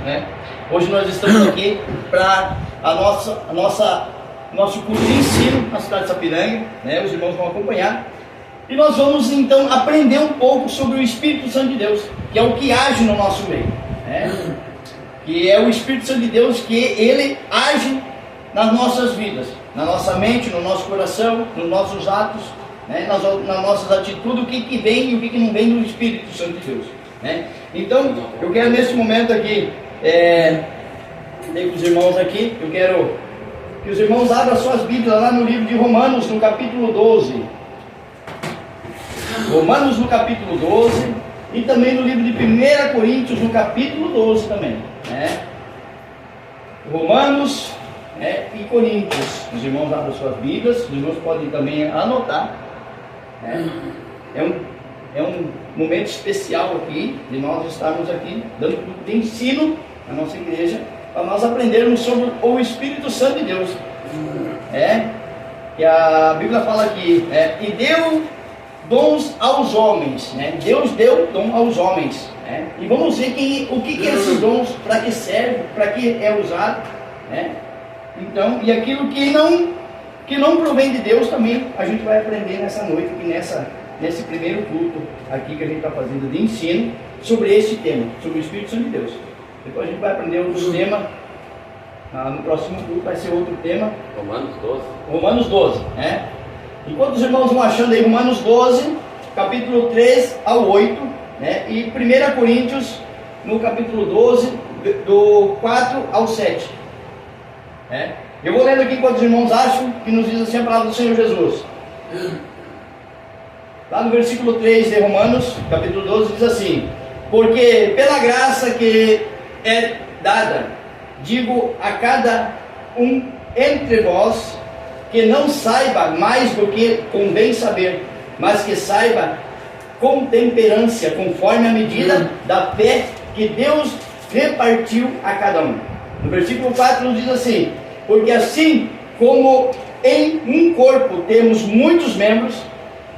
né? Hoje nós estamos aqui para nosso curso de ensino na cidade de Sapiranga, né? Os irmãos vão acompanhar. E nós vamos então aprender um pouco sobre o Espírito Santo de Deus, que é o que age no nosso meio, né? Que é o Espírito Santo de Deus, que ele age nas nossas vidas, na nossa mente, no nosso coração, nos nossos atos, né? nas nossas atitudes, o que vem e o que não vem do Espírito Santo de Deus, né? Então, eu quero nesse momento aqui, com os irmãos aqui, eu quero que os irmãos abram suas Bíblias lá no livro de Romanos, no capítulo 12. Romanos no capítulo 12 e também no livro de 1 Coríntios no capítulo 12 também, né? Romanos e Coríntios. Os irmãos abrem suas Bíblias, os irmãos podem também anotar, né? É um momento especial aqui, de nós estarmos aqui dando de ensino à nossa igreja, para nós aprendermos sobre o Espírito Santo de Deus, que a Bíblia fala aqui, e deu dons aos homens, né? Deus deu dom aos homens, né? E vamos ver o que é esses dons, para que serve, para que é usado, né? Então, e aquilo que não provém de Deus também a gente vai aprender nessa noite, aqui nesse primeiro culto aqui que a gente está fazendo de ensino sobre esse tema, sobre o Espírito Santo de Deus. Depois a gente vai aprender outro tema, no próximo culto vai ser outro tema. Romanos 12, né? Enquanto os irmãos vão achando aí Romanos 12, capítulo 3 ao 8, né? E 1 Coríntios, no capítulo 12, do 4 ao 7. Eu vou lendo aqui enquanto os irmãos acham, que nos diz assim a palavra do Senhor Jesus. Lá no versículo 3 de Romanos, capítulo 12, diz assim: porque pela graça que é dada, digo a cada um entre vós, que não saiba mais do que convém saber, mas que saiba com temperança, conforme a medida da fé que Deus repartiu a cada um. No versículo 4 nos diz assim: porque assim como em um corpo temos muitos membros,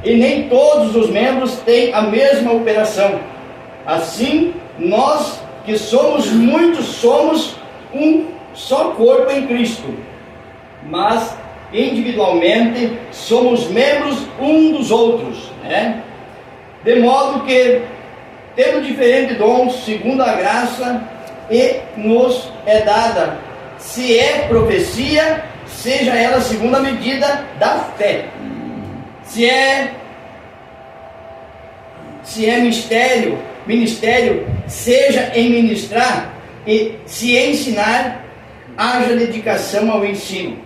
e nem todos os membros têm a mesma operação, assim nós que somos muitos somos um só corpo em Cristo, mas individualmente somos membros um dos outros, né? De modo que temos diferentes dons segundo a graça e nos é dada. Se é profecia, seja ela segundo a medida da fé. Se é ministério, seja em ministrar, e se ensinar, haja dedicação ao ensino.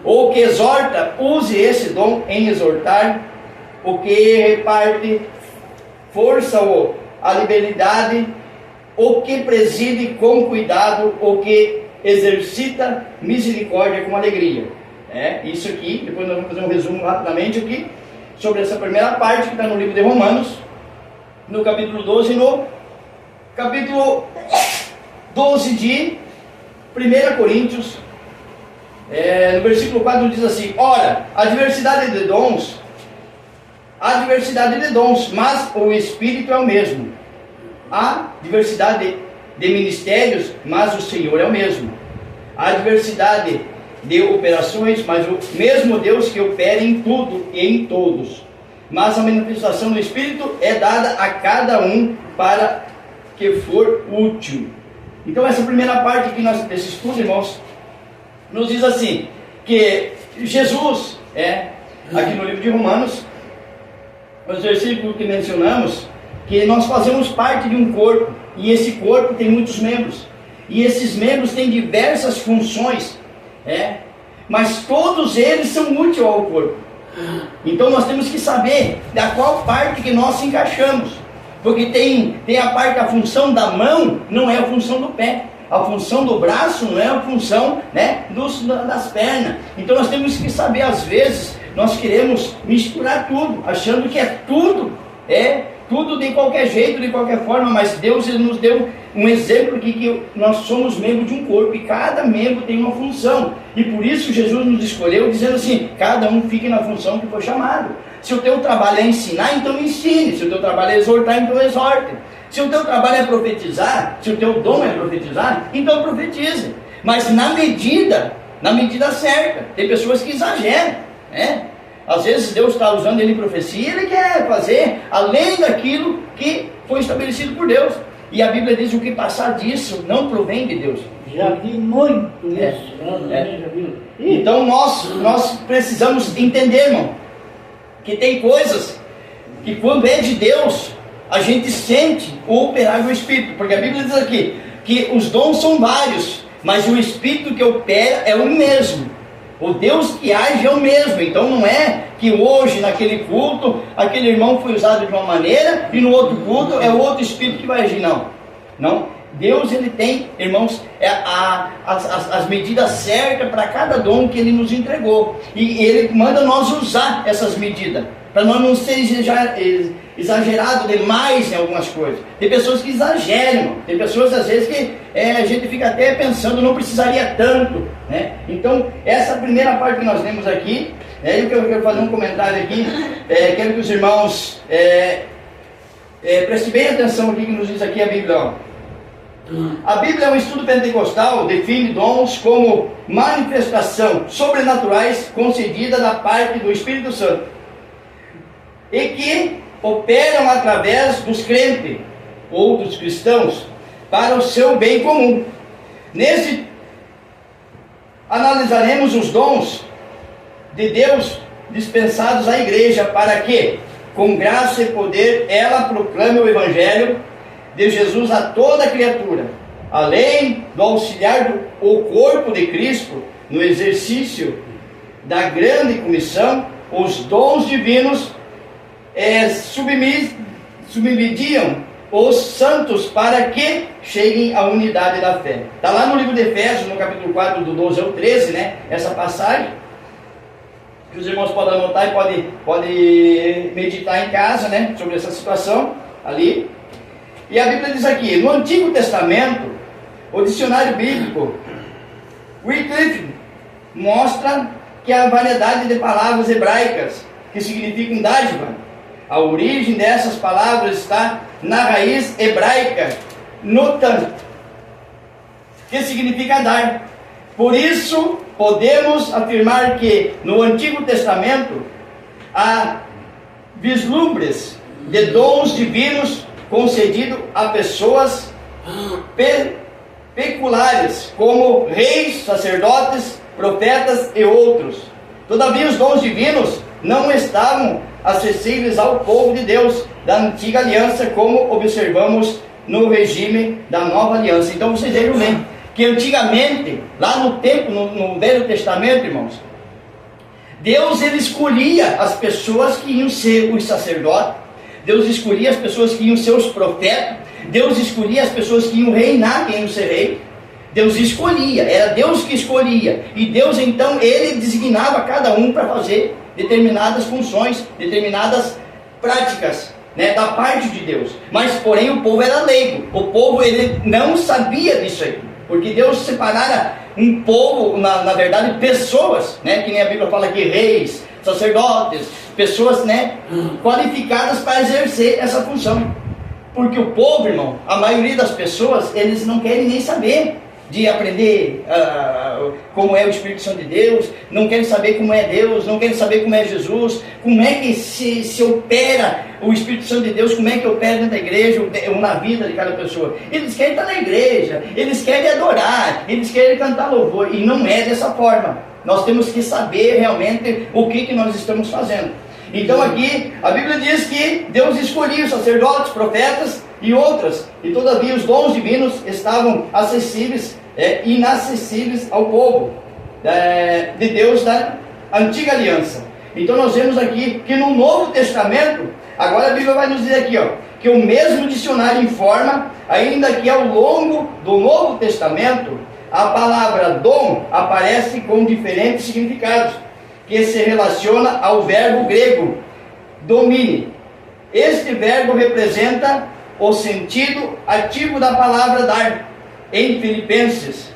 O que exorta, use esse dom em exortar. O que reparte força ou a liberdade. O que preside com cuidado. O que exercita misericórdia com alegria. Isso aqui, depois nós vamos fazer um resumo rapidamente aqui sobre essa primeira parte que está no livro de Romanos, no capítulo 12, no capítulo 12 de 1 Coríntios, no versículo 4 diz assim: ora, há diversidade de dons, mas o Espírito é o mesmo. Há diversidade de ministérios, mas o Senhor é o mesmo. Há diversidade de operações, mas o mesmo Deus que opera em tudo e em todos. Mas a manifestação do Espírito é dada a cada um para que for útil. Então essa primeira parte aqui desse estudo, irmãos, nos diz assim, que Jesus, aqui no livro de Romanos, os versículos que mencionamos, que nós fazemos parte de um corpo, e esse corpo tem muitos membros, e esses membros têm diversas funções, mas todos eles são úteis ao corpo. Então nós temos que saber da qual parte que nós se encaixamos, porque tem a função da mão, não é a função do pé, a função do braço não é a função, das pernas. Então nós temos que saber, às vezes nós queremos misturar tudo, achando que é tudo de qualquer jeito, de qualquer forma, mas Deus ele nos deu um exemplo aqui, que nós somos membros de um corpo, e cada membro tem uma função, e por isso Jesus nos escolheu, dizendo assim: cada um fique na função que foi chamado. Se o teu trabalho é ensinar, então ensine. Se o teu trabalho é exortar, então exorte. Se o teu trabalho é profetizar, se o teu dom é profetizar, então profetize. Mas na medida certa. Tem pessoas que exageram, né? Às vezes Deus está usando ele em profecia, ele quer fazer além daquilo que foi estabelecido por Deus. E a Bíblia diz: o que passar disso não provém de Deus. Já vi muito isso. Já vi. Então nós precisamos entender, irmão, que tem coisas que quando é de Deus, a gente sente o operar do Espírito. Porque a Bíblia diz aqui que os dons são vários, mas o Espírito que opera é o mesmo. O Deus que age é o mesmo. Então não é que hoje, naquele culto, aquele irmão foi usado de uma maneira e no outro culto é o outro Espírito que vai agir. Não. Deus, ele tem, irmãos, as medidas certas para cada dom que ele nos entregou. E ele manda nós usar essas medidas, para nós não ser exagerado demais em algumas coisas. Tem pessoas que exageram, tem pessoas às vezes que a gente fica até pensando, não precisaria tanto, né? Então, essa primeira parte que nós lemos aqui, eu quero fazer um comentário aqui, quero que os irmãos prestem bem atenção aqui que nos diz aqui a Bíblia, ó. A Bíblia é um estudo pentecostal, define dons como manifestação sobrenaturais concedida da parte do Espírito Santo e que operam através dos crentes ou dos cristãos para o seu bem comum. Nesse analisaremos os dons de Deus dispensados à igreja para que, com graça e poder, ela proclame o Evangelho de Jesus a toda criatura, além do auxiliar o corpo de Cristo no exercício da grande comissão. Os dons divinos submediam os santos para que cheguem à unidade da fé. Está lá no livro de Efésios, no capítulo 4, do 12 ao 13, né? Essa passagem, que os irmãos podem anotar e podem meditar em casa, né? Sobre essa situação ali. E a Bíblia diz aqui, no Antigo Testamento, o dicionário bíblico Wycliffe mostra que a variedade de palavras hebraicas que significam dádiva, a origem dessas palavras está na raiz hebraica notan, que significa dar. Por isso, podemos afirmar que no Antigo Testamento há vislumbres de dons divinos concedido a pessoas peculiares, como reis, sacerdotes, profetas e outros. Todavia, os dons divinos não estavam acessíveis ao povo de Deus da antiga aliança, como observamos no regime da nova aliança. Então, vocês vejam bem que antigamente, lá no tempo, no Velho Testamento, irmãos, Deus, ele escolhia as pessoas que iam ser os sacerdotes, Deus escolhia as pessoas que iam ser os profetas, Deus escolhia as pessoas que iam reinar, que iam ser rei. Deus escolhia, era Deus que escolhia. E Deus então, ele designava cada um para fazer determinadas funções, determinadas práticas, né, da parte de Deus. Mas porém o povo era leigo, o povo ele não sabia disso aí. Porque Deus separara um povo, na verdade pessoas, né, que nem a Bíblia fala aqui, reis, sacerdotes, pessoas, né, qualificadas para exercer essa função. Porque o povo, irmão, a maioria das pessoas, eles não querem nem saber de aprender como é o Espírito Santo de Deus, não querem saber como é Deus, não querem saber como é Jesus, como é que se opera o Espírito Santo de Deus, como é que opera dentro da igreja, ou na vida de cada pessoa. Eles querem estar na igreja, eles querem adorar, eles querem cantar louvor, e não é dessa forma. Nós temos que saber realmente o que nós estamos fazendo. Então aqui, a Bíblia diz que Deus escolhia os sacerdotes, profetas e outras, e todavia os dons divinos estavam acessíveis, inacessíveis ao povo de Deus da antiga aliança. Então nós vemos aqui que no Novo Testamento, agora a Bíblia vai nos dizer aqui, ó, que o mesmo dicionário informa, ainda que ao longo do Novo Testamento, a palavra dom aparece com diferentes significados, que se relaciona ao verbo grego domine. Este verbo representa o sentido ativo da palavra dar. Em Filipenses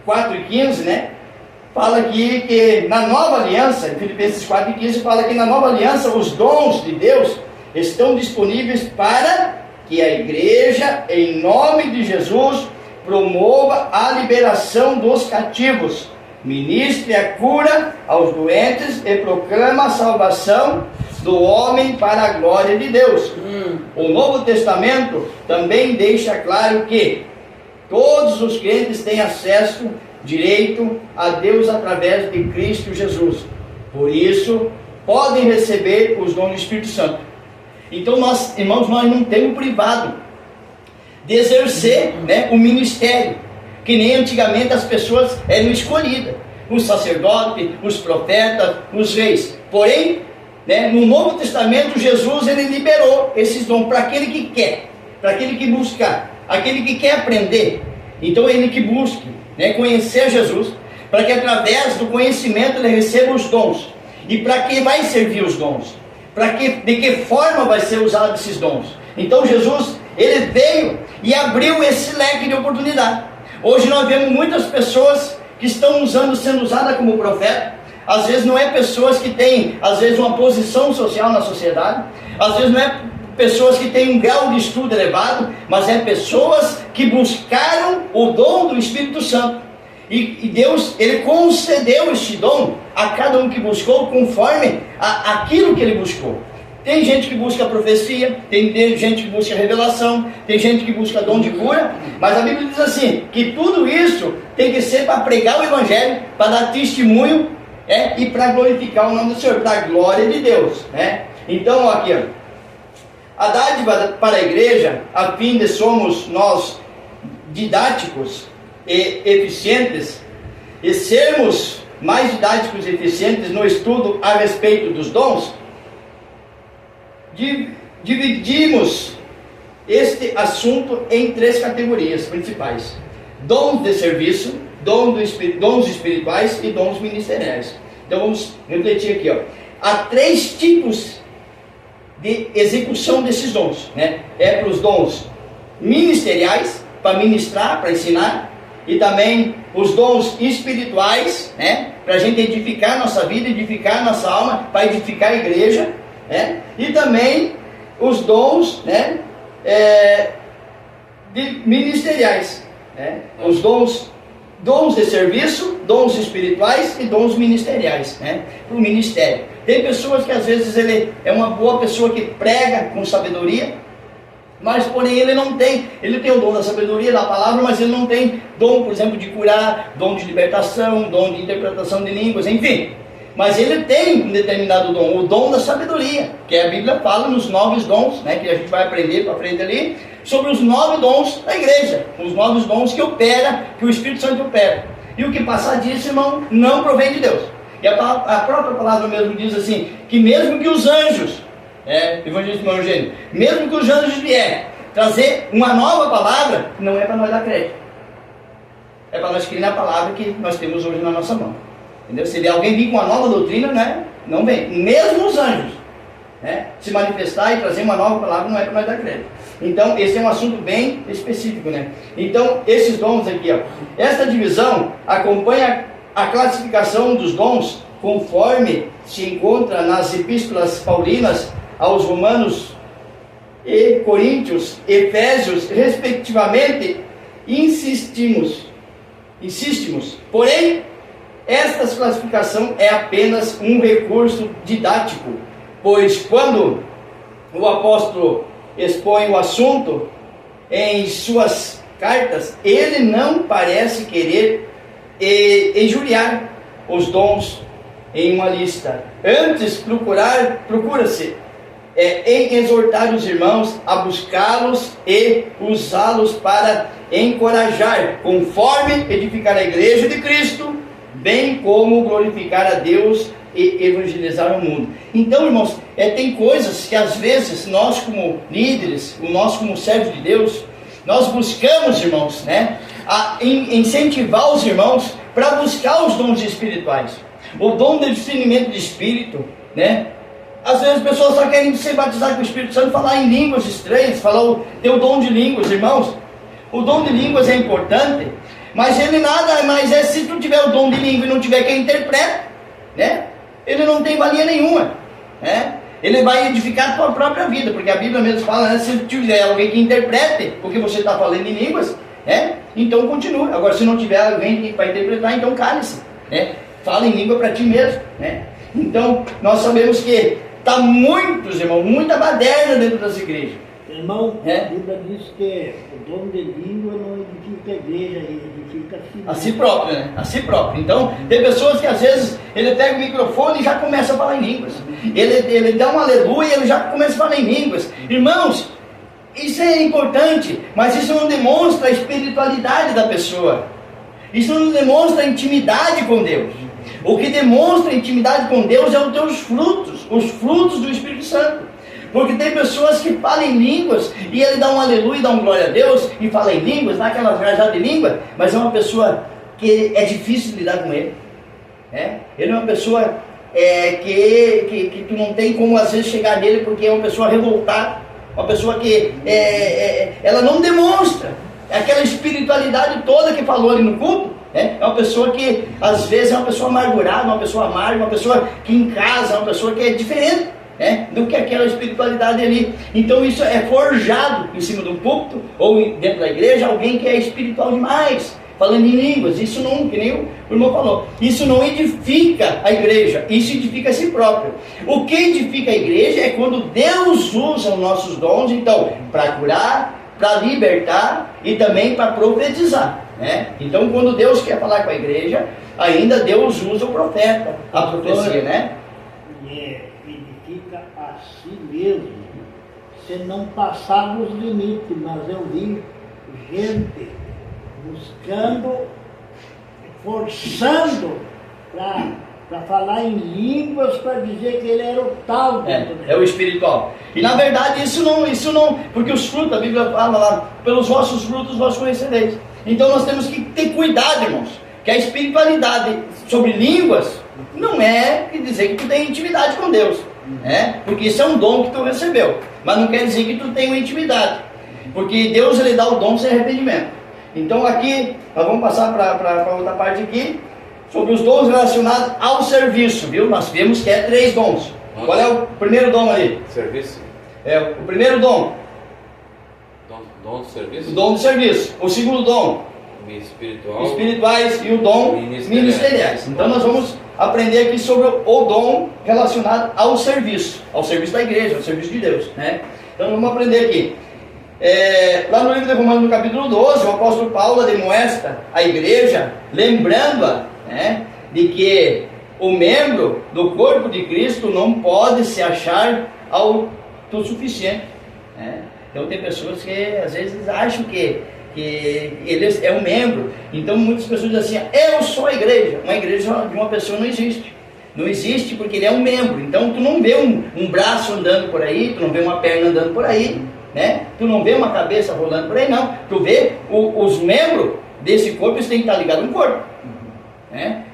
4:15, né, fala aqui que na nova aliança, em Filipenses 4:15 fala que na nova aliança os dons de Deus estão disponíveis para que a igreja, em nome de Jesus, promova a liberação dos cativos, ministre a cura aos doentes e proclama a salvação do homem para a glória de Deus. O Novo Testamento também deixa claro que todos os crentes têm acesso direito a Deus através de Cristo Jesus. Por isso, podem receber os dons do Espírito Santo. Então, nós, irmãos, nós não temos privado de exercer, né, o ministério, que nem antigamente as pessoas eram escolhidas, os sacerdotes, os profetas, os reis. Porém, né, no Novo Testamento, Jesus ele liberou esses dons para aquele que quer, para aquele que buscar, aquele que quer aprender. Então, ele que busque, né, conhecer Jesus, para que através do conhecimento ele receba os dons. E para que vai servir os dons? De que forma vai ser usado esses dons? Então Jesus, ele veio e abriu esse leque de oportunidade. Hoje nós vemos muitas pessoas que estão sendo usadas como profeta. Às vezes não é pessoas que têm, às vezes, uma posição social na sociedade. Às vezes não é pessoas que têm um grau de estudo elevado, mas é pessoas que buscaram o dom do Espírito Santo. E Deus, ele concedeu este dom a cada um que buscou, conforme aquilo que ele buscou. Tem gente que busca profecia, tem gente que busca revelação, tem gente que busca dom de cura, mas a Bíblia diz assim, que tudo isso tem que ser para pregar o Evangelho, para dar testemunho, e para glorificar o nome do Senhor, para a glória de Deus. Então, aqui, a dádiva para a igreja, a fim de somos nós didáticos e eficientes, e sermos mais didáticos e eficientes no estudo a respeito dos dons, dividimos este assunto em 3 categorias principais: dons de serviço, dons espirituais e dons ministeriais. Então vamos refletir aqui, há 3 tipos de execução desses dons, para os dons ministeriais, para ministrar, para ensinar, e também os dons espirituais, para a gente edificar nossa vida, edificar nossa alma, para edificar a igreja, e também os dons, ministeriais, os dons de serviço, dons espirituais e dons ministeriais, para o ministério. Tem pessoas que às vezes ele é uma boa pessoa que prega com sabedoria, mas porém ele tem o dom da sabedoria, da palavra, mas ele não tem dom, por exemplo, de curar, dom de libertação, dom de interpretação de línguas, enfim. Mas ele tem um determinado dom, o dom da sabedoria, que a Bíblia fala nos 9 dons, que a gente vai aprender para frente ali, sobre os 9 dons da igreja, os 9 dons que o Espírito Santo opera. E o que passar disso, irmão, não provém de Deus. E a própria palavra mesmo diz assim, que mesmo que os anjos, evangelista irmão Eugênio, mesmo que os anjos vierem trazer uma nova palavra, não é para nós dar crédito. É para nós crer na palavra que nós temos hoje na nossa mão. Entendeu? Se alguém vir com uma nova doutrina, não vem. Mesmo os anjos, se manifestar e trazer uma nova palavra, não é para nós dar crédito. Então, esse é um assunto bem específico, Então, esses dons aqui, esta divisão acompanha a classificação dos dons conforme se encontra nas epístolas paulinas aos Romanos e Coríntios, Efésios, respectivamente. Insistimos. Porém, esta classificação é apenas um recurso didático, pois quando o apóstolo expõe o assunto em suas cartas, ele não parece querer injuriar os dons em uma lista. Antes, procura-se em exortar os irmãos a buscá-los e usá-los para encorajar, conforme edificar a igreja de Cristo, bem como glorificar a Deus e evangelizar o mundo. Então, irmãos, tem coisas que às vezes nós como líderes, nós como servos de Deus, nós buscamos, irmãos, a incentivar os irmãos para buscar os dons espirituais. O dom do discernimento de espírito, Às vezes as pessoas só querem ser batizadas com o Espírito Santo, falar em línguas estranhas, ter o dom de línguas, irmãos. O dom de línguas é importante, mas ele nada mais se tu tiver o dom de língua e não tiver quem interprete, ele não tem valia nenhuma, ele vai edificar a tua própria vida, porque a Bíblia mesmo fala, né, se tiver alguém que interprete o que você está falando em línguas, então continue. Agora, se não tiver alguém que vai interpretar, então cale-se, fala em língua para ti mesmo, Então, nós sabemos que está muitos, irmão, muita baderna dentro das igrejas. Irmão, a Bíblia diz que o dom de língua não edifica a igreja, ele edifica a si próprio, né? A si próprio. Então, tem pessoas que às vezes ele pega o microfone e já começa a falar em línguas. Ele dá um aleluia e ele já começa a falar em línguas. Irmãos, isso é importante, mas isso não demonstra a espiritualidade da pessoa. Isso não demonstra a intimidade com Deus. O que demonstra a intimidade com Deus é os teus frutos, os frutos do Espírito Santo. Porque tem pessoas que falam em línguas e ele dá um aleluia, dá um glória a Deus e fala em línguas, dá aquelas rajadas de língua, mas é uma pessoa que é difícil de lidar com ele. Ele é uma pessoa que tu não tem como às vezes chegar nele, porque é uma pessoa revoltada, uma pessoa que ela não demonstra aquela espiritualidade toda que falou ali no culto. É uma pessoa que às vezes é uma pessoa amargurada, uma pessoa amarga, uma pessoa que em casa é uma pessoa que é diferente do que aquela espiritualidade ali. Então isso é forjado em cima de um púlpito ou dentro da igreja, alguém que é espiritual demais, falando em línguas. Isso não, que nem o irmão falou, isso não edifica a igreja, isso edifica a si próprio. O que edifica a igreja é quando Deus usa os nossos dons, então, para curar, para libertar e também para profetizar. Então, quando Deus quer falar com a igreja, ainda Deus usa o profeta, a profecia, edifica a si mesmo, se não passar dos limites. Mas eu vi gente buscando, forçando para falar em línguas, para dizer que ele era o tal. É o espiritual. E na verdade isso não, porque os frutos, a Bíblia fala lá, pelos vossos frutos vós conhecereis. Então nós temos que ter cuidado, irmãos, que a espiritualidade sobre línguas não é dizer que tu tem intimidade com Deus, porque isso é um dom que tu recebeu, mas não quer dizer que tu tem uma intimidade, porque Deus ele dá o dom sem arrependimento. Então aqui, nós vamos passar para outra parte aqui, sobre os dons relacionados ao serviço, viu? Nós vemos que é 3 dons. Qual é o primeiro dom ali? Serviço. O primeiro dom. Dom do serviço? O dom do serviço. O segundo dom. Espiritual. Espirituais e o dom ministeriais. Então nós vamos aprender aqui sobre o dom relacionado ao serviço da igreja, ao serviço de Deus, Então vamos aprender aqui. Lá no livro de Romanos, no capítulo 12, o apóstolo Paulo demonstra a igreja, lembrando-a de que o membro do corpo de Cristo não pode se achar autossuficiente. Então tem pessoas que às vezes acham que ele é um membro. Então muitas pessoas dizem assim, eu sou a igreja. Uma igreja de uma pessoa não existe. Não existe porque ele é um membro. Então tu não vê um braço andando por aí, tu não vê uma perna andando por aí, tu não vê uma cabeça rolando por aí, não. Tu vê os membros desse corpo, eles têm que estar ligados no corpo.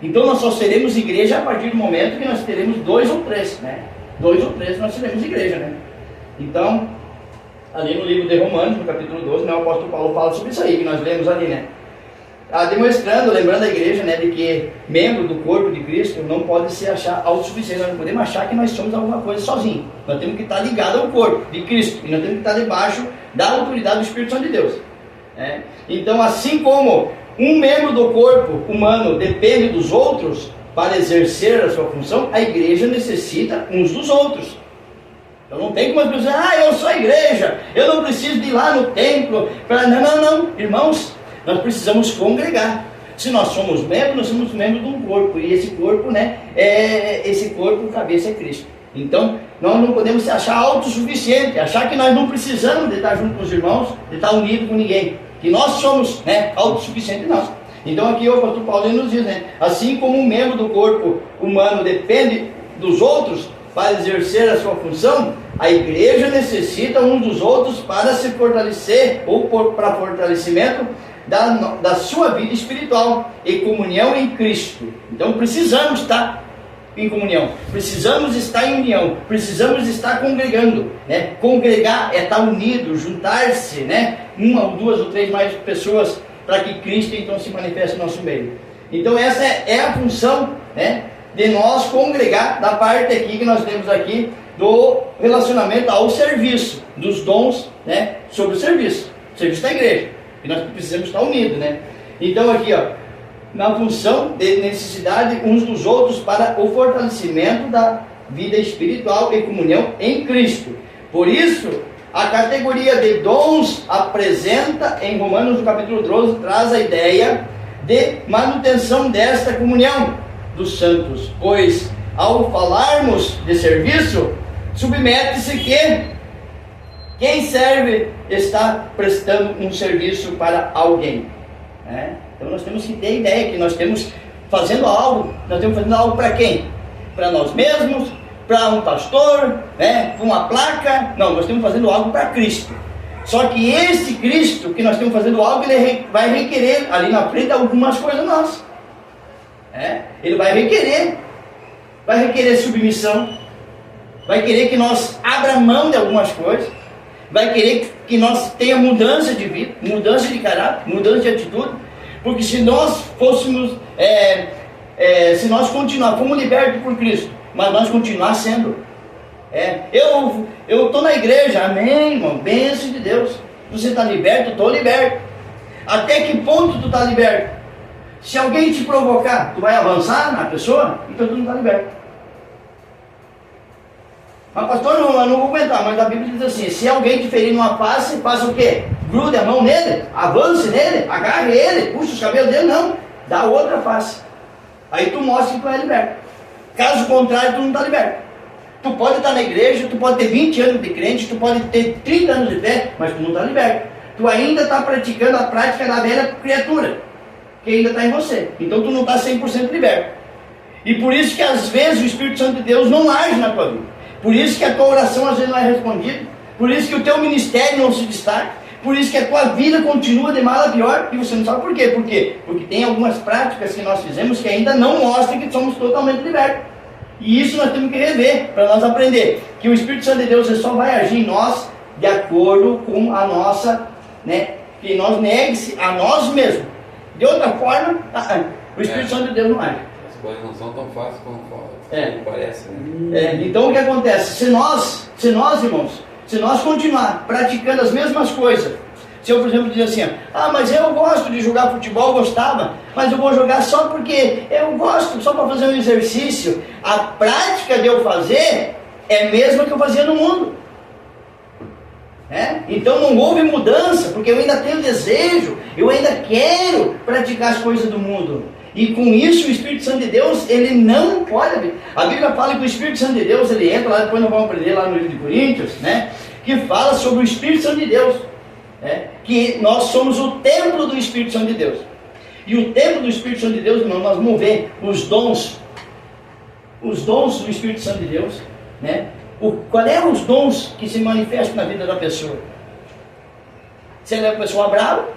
Então nós só seremos igreja a partir do momento que nós teremos 2 ou 3, 2 ou 3 nós seremos igreja, Então, ali no livro de Romanos, no capítulo 12, o apóstolo Paulo fala sobre isso aí, que nós lemos ali, demonstrando, lembrando a igreja, de que membro do corpo de Cristo não pode se achar autossuficiente. Nós não podemos achar que nós somos alguma coisa sozinhos. Nós temos que estar ligados ao corpo de Cristo, e nós temos que estar debaixo da autoridade do Espírito Santo de Deus. Então, assim como um membro do corpo humano depende dos outros para exercer a sua função, a igreja necessita uns dos outros. Então não tem como as pessoas dizer, eu sou a igreja, eu não preciso de ir lá no templo. Não, irmãos, nós precisamos congregar. Se nós somos membros, nós somos membros de um corpo, e esse corpo, esse corpo, cabeça é Cristo. Então, nós não podemos se achar autossuficiente, achar que nós não precisamos de estar junto com os irmãos, de estar unido com ninguém, que nós somos autossuficientes, não. Então aqui o apóstolo Paulo nos diz, assim como um membro do corpo humano depende dos outros para exercer a sua função, a igreja necessita uns dos outros para se fortalecer, ou para fortalecimento da sua vida espiritual e comunhão em Cristo. Então precisamos estar em comunhão, precisamos estar em união, precisamos estar congregando, Congregar é estar unido, juntar-se, 1 ou 2 ou 3 mais pessoas, para que Cristo então se manifeste no nosso meio. Então essa é a função, de nós congregar, da parte aqui que nós temos aqui do relacionamento ao serviço, dos dons, né, sobre o serviço da igreja. E nós precisamos estar unidos, né? Então aqui, ó, na função de necessidade uns dos outros para o fortalecimento da vida espiritual e comunhão em Cristo. Por isso, a categoria de dons apresenta em Romanos no capítulo 12, traz a ideia de manutenção desta comunhão dos santos, pois ao falarmos de serviço, submete-se que quem serve está prestando um serviço para alguém, né? Então nós temos que ter a ideia que nós estamos fazendo algo para quem? Para nós mesmos, para um pastor, né? Para uma placa? Não, nós estamos fazendo algo para Cristo. Só que esse Cristo que nós estamos fazendo algo, ele vai requerer ali na frente algumas coisas nossas, né? Ele vai requerer submissão, vai querer que nós abra mão de algumas coisas, vai querer que nós tenha mudança de vida, mudança de caráter, mudança de atitude, porque se nós fôssemos, se nós continuar, fomos libertos por Cristo, mas nós continuar sendo, eu estou na igreja, amém, irmão, bênção de Deus, você está liberto, eu estou liberto. Até que ponto tu está liberto? Se alguém te provocar, tu vai avançar na pessoa, então tu não está liberto. Mas pastor, eu não vou aguentar, mas a Bíblia diz assim, se alguém te ferir numa face, faça o quê? Grude a mão nele, avance nele, agarre ele, puxa os cabelos dele, não, dá outra face. Aí tu mostra que tu é liberto. Caso contrário, tu não está liberto. Tu pode estar na igreja, tu pode ter 20 anos de crente, tu pode ter 30 anos de fé, mas tu não está liberto. Tu ainda está praticando a prática da velha criatura, que ainda está em você. Então tu não está 100% liberto. E por isso que às vezes o Espírito Santo de Deus não age na tua vida. Por isso que a tua oração às vezes não é respondida. Por isso que o teu ministério não se destaca. Por isso que a tua vida continua de mal a pior. E você não sabe por quê. Por quê? Porque tem algumas práticas que nós fizemos que ainda não mostram que somos totalmente libertos. E isso nós temos que rever para nós aprender. Que o Espírito Santo de Deus só vai agir em nós de acordo com a nossa, né? Que nós negue-se a nós mesmos. De outra forma, o Espírito Santo de Deus não age. As coisas não são tão fáceis como parece, né? Então o que acontece? Se nós, irmãos, se nós continuar praticando as mesmas coisas, se eu, por exemplo, dizer assim, mas eu gosto de jogar futebol, gostava, mas eu vou jogar só porque eu gosto, só para fazer um exercício, a prática de eu fazer é a mesma que eu fazia no mundo. Então não houve mudança, porque eu ainda tenho desejo, eu ainda quero praticar as coisas do mundo. E com isso o Espírito Santo de Deus, ele não pode. A Bíblia fala que o Espírito Santo de Deus, ele entra lá, depois nós vamos aprender lá no livro de Coríntios, né? Que fala sobre o Espírito Santo de Deus, né? Que nós somos o templo do Espírito Santo de Deus. E o templo do Espírito Santo de Deus, irmão, nós vamos ver os dons do Espírito Santo de Deus, né? Qual é os dons que se manifestam na vida da pessoa? Se ela é uma pessoa brava,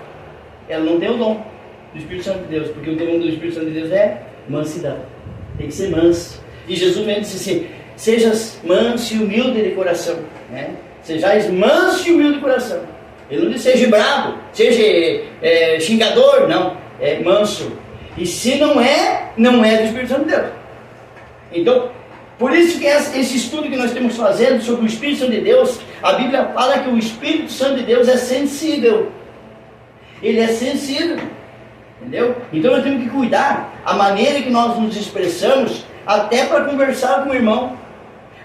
ela não tem o dom do Espírito Santo de Deus, porque o dom do Espírito Santo de Deus é mansidão, tem que ser manso. E Jesus mesmo disse assim, sejas manso e humilde de coração, né? Sejais manso e humilde de coração. Ele não disse seja bravo, seja xingador, não, é manso. E se não é do Espírito Santo de Deus. Então, por isso que esse estudo que nós estamos fazendo sobre o Espírito Santo de Deus, a Bíblia fala que o Espírito Santo de Deus é sensível. Ele é sensível. Entendeu? Então nós temos que cuidar a maneira que nós nos expressamos, até para conversar com o irmão,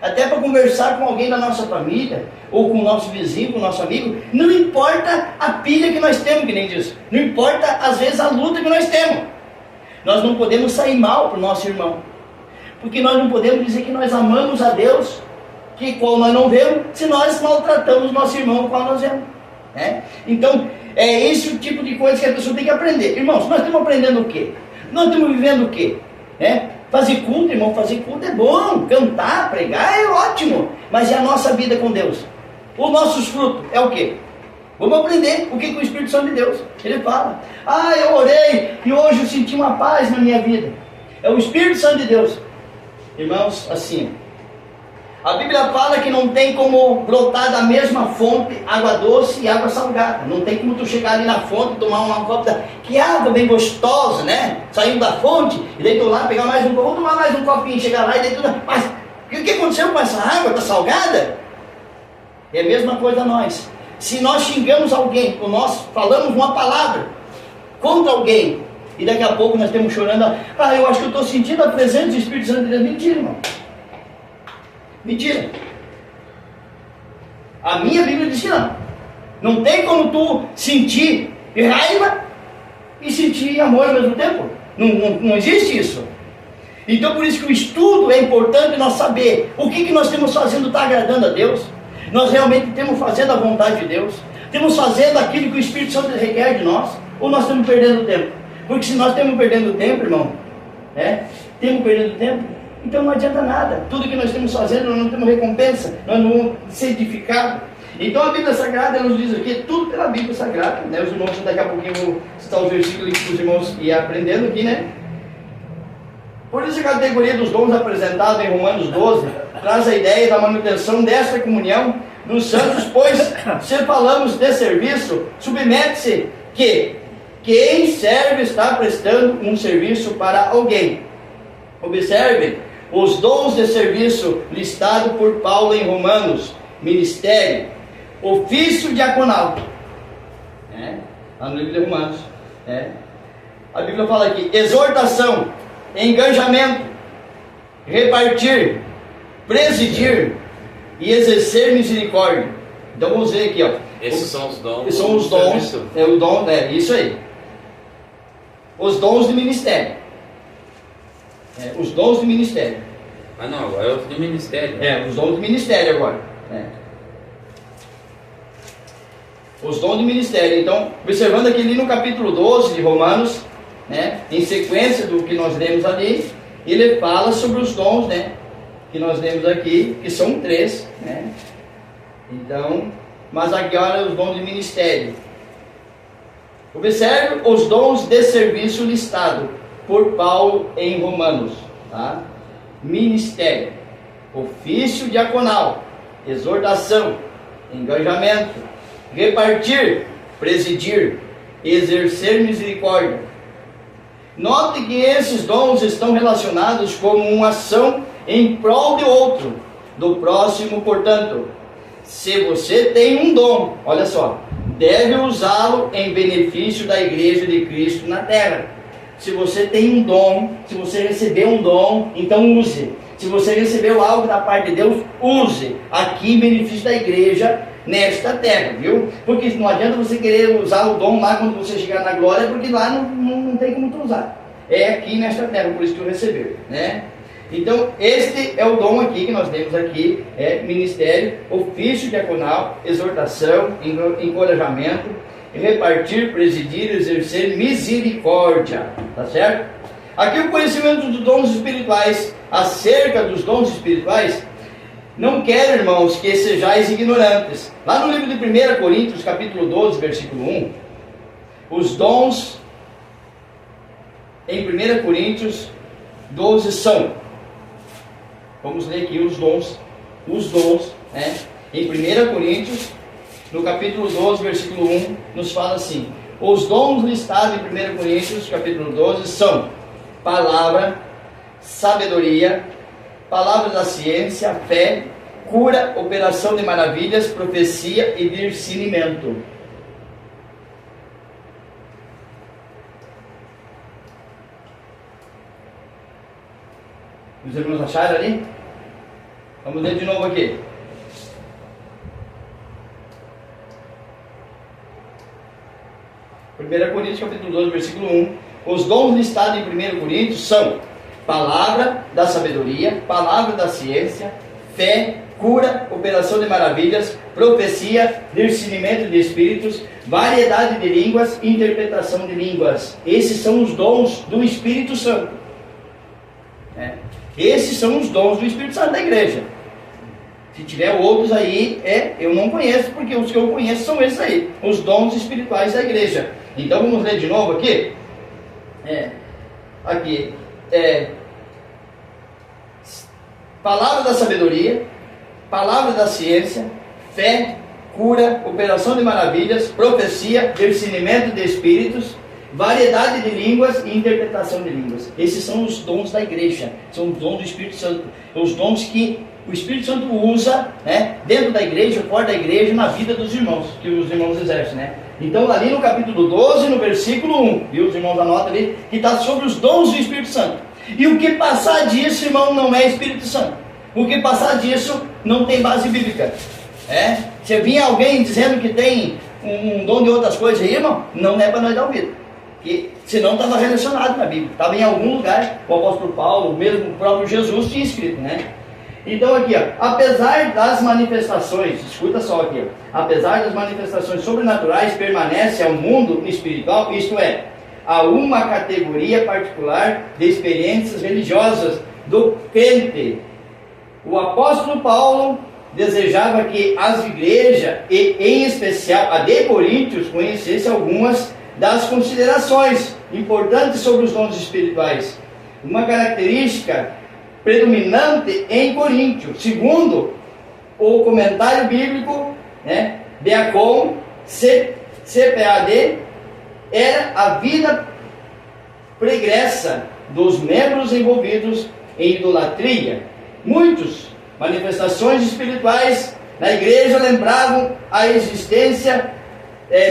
até para conversar com alguém da nossa família, ou com o nosso vizinho, com o nosso amigo. Não importa a pilha que nós temos, que nem diz. Não importa às vezes a luta que nós temos. Nós não podemos sair mal para o nosso irmão, porque nós não podemos dizer que nós amamos a Deus, que qual nós não vemos, se nós maltratamos o nosso irmão, qual nós vemos, né? Então é esse o tipo de coisa que a pessoa tem que aprender. Irmãos, nós estamos aprendendo o quê? Nós estamos vivendo o quê? Fazer culto, irmão, fazer culto é bom, cantar, pregar é ótimo, mas e a nossa vida com Deus? Os nossos frutos é o quê? Vamos aprender o que o Espírito Santo de Deus, ele fala. Eu orei e hoje eu senti uma paz na minha vida. É o Espírito Santo de Deus. Irmãos, assim, a Bíblia fala que não tem como brotar da mesma fonte água doce e água salgada. Não tem como tu chegar ali na fonte, tomar uma copa, que água bem gostosa, né? Saindo da fonte, e daí tu lá pegar mais um copo, vou tomar mais um copinho, chegar lá e daí tu... Mas E o que aconteceu com essa água? Está salgada? É a mesma coisa nós. Se nós xingamos alguém, ou nós falamos uma palavra contra alguém, e daqui a pouco nós estamos chorando, eu acho que eu estou sentindo a presença do Espírito Santo de Deus. Mentira, irmão. Mentira. A minha Bíblia diz que não. Não tem como tu sentir raiva e sentir amor ao mesmo tempo. Não existe isso. Então por isso que o estudo é importante nós saber o que nós estamos fazendo está agradando a Deus. Nós realmente estamos fazendo a vontade de Deus. Estamos fazendo aquilo que o Espírito Santo requer de nós. Ou nós estamos perdendo tempo. Porque se nós estamos perdendo tempo, irmão, estamos perdendo tempo, então não adianta nada. Tudo que nós estamos fazendo, nós não temos recompensa, nós não vamos ser edificados. Então a Bíblia Sagrada nos diz aqui, tudo pela Bíblia Sagrada, né? Os irmãos, daqui a pouquinho vão citar os versículos que os irmãos iam aprendendo aqui, né? Por isso a categoria dos dons apresentado em Romanos 12 traz a ideia da manutenção desta comunhão dos santos, pois se falamos de serviço, submete-se que quem serve está prestando um serviço para alguém. Observe os dons de serviço listados por Paulo em Romanos: ministério, ofício diaconal. Lá no livro de Romanos. A Bíblia fala aqui: exortação, engajamento, repartir, presidir e exercer misericórdia. Então vamos ver aqui, Esses são os dons. Esses são os dons. O dom, isso aí. Os dons de ministério. Os dons de ministério. Não, agora é os de ministério. Os dons de ministério agora. Os dons de ministério. Então, observando aqui ali no capítulo 12 de Romanos, em sequência do que nós lemos ali, ele fala sobre os dons, que nós lemos aqui, que são 3, Então, mas agora os dons de ministério. Observe os dons de serviço listados por Paulo em Romanos. Ministério, ofício diaconal, exortação, engajamento, repartir, presidir, exercer misericórdia. Note que esses dons estão relacionados como uma ação em prol de outro, do próximo, portanto. Se você tem um dom, olha só, deve usá-lo em benefício da igreja de Cristo na terra. Se você tem um dom, se você recebeu um dom, então use. Se você recebeu algo da parte de Deus, use aqui em benefício da igreja nesta terra, viu? Porque não adianta você querer usar o dom lá quando você chegar na glória, porque lá não tem como tu usar. É aqui nesta terra, por isso que tu recebeu, Então, este é o dom aqui que nós temos aqui, ministério, ofício diaconal, exortação, encorajamento, repartir, presidir, exercer misericórdia, tá certo? Aqui o conhecimento dos dons espirituais, acerca dos dons espirituais, não quero, irmãos, que sejais ignorantes. Lá no livro de 1 Coríntios, capítulo 12, versículo 1, os dons, em 1 Coríntios 12 são, vamos ler aqui os dons, em 1 Coríntios, no capítulo 12, versículo 1, nos fala assim: os dons listados em 1 Coríntios, capítulo 12, são palavra, sabedoria, palavra da ciência, fé, cura, operação de maravilhas, profecia e discernimento. Os irmãos acharam ali? Vamos ler de novo aqui. Primeira Coríntios capítulo 12, versículo 1. Os dons listados em 1 Coríntios são palavra da sabedoria, palavra da ciência, fé, cura, operação de maravilhas, profecia, discernimento de espíritos, variedade de línguas, interpretação de línguas. Esses são os dons do Espírito Santo. Esses são os dons do Espírito Santo da igreja. Se tiver outros aí, eu não conheço, porque os que eu conheço são esses aí, os dons espirituais da igreja. Então vamos ler de novo aqui. Palavra da sabedoria, palavra da ciência, fé, cura, operação de maravilhas, profecia, discernimento de espíritos, variedade de línguas e interpretação de línguas. Esses são os dons da igreja, são os dons do Espírito Santo, os dons que o Espírito Santo usa, né, dentro da igreja, fora da igreja, na vida dos irmãos, que os irmãos exercem, né? Então, ali no capítulo 12, no versículo 1, viu? Os irmãos anotam ali, que está sobre os dons do Espírito Santo. E o que passar disso, irmão, não é Espírito Santo. O que passar disso não tem base bíblica. Se vinha alguém dizendo que tem um dom de outras coisas aí, irmão, não é para nós dar ouvido. Porque senão estava relacionado na Bíblia. Estava em algum lugar, o apóstolo Paulo, mesmo o próprio Jesus tinha escrito, né? Então aqui, ó, apesar das manifestações, escuta só aqui, ó, apesar das manifestações sobrenaturais, permanece ao mundo espiritual, isto é, a uma categoria particular de experiências religiosas do crente. O apóstolo Paulo desejava que as igrejas, e em especial a de Coríntios, conhecessem algumas das considerações importantes sobre os dons espirituais. Uma característica predominante em Coríntios, segundo o comentário bíblico, né, Beacon, CPAD, era a vida pregressa dos membros envolvidos em idolatria. Muitas manifestações espirituais na igreja lembravam a existência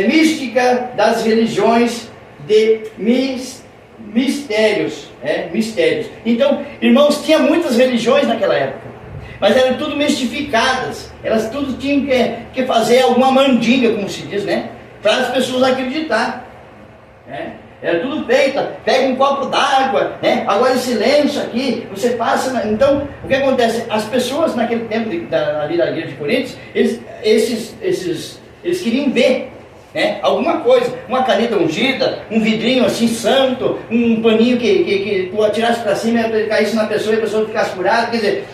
mística das religiões de mistérios. Então, irmãos, tinha muitas religiões naquela época, mas eram tudo mistificadas. Elas tudo tinham que fazer alguma mandinga, como se diz, né, para as pessoas acreditar. Era tudo feito, pega um copo d'água, né? Agora esse lenço aqui, você passa. Então, o que acontece? As pessoas naquele tempo ali da igreja de Coríntios, eles queriam ver, né, alguma coisa, uma caneta ungida, um vidrinho assim santo, um paninho que tu atirasse para cima e caísse na pessoa e a pessoa ficasse curada. Quer dizer,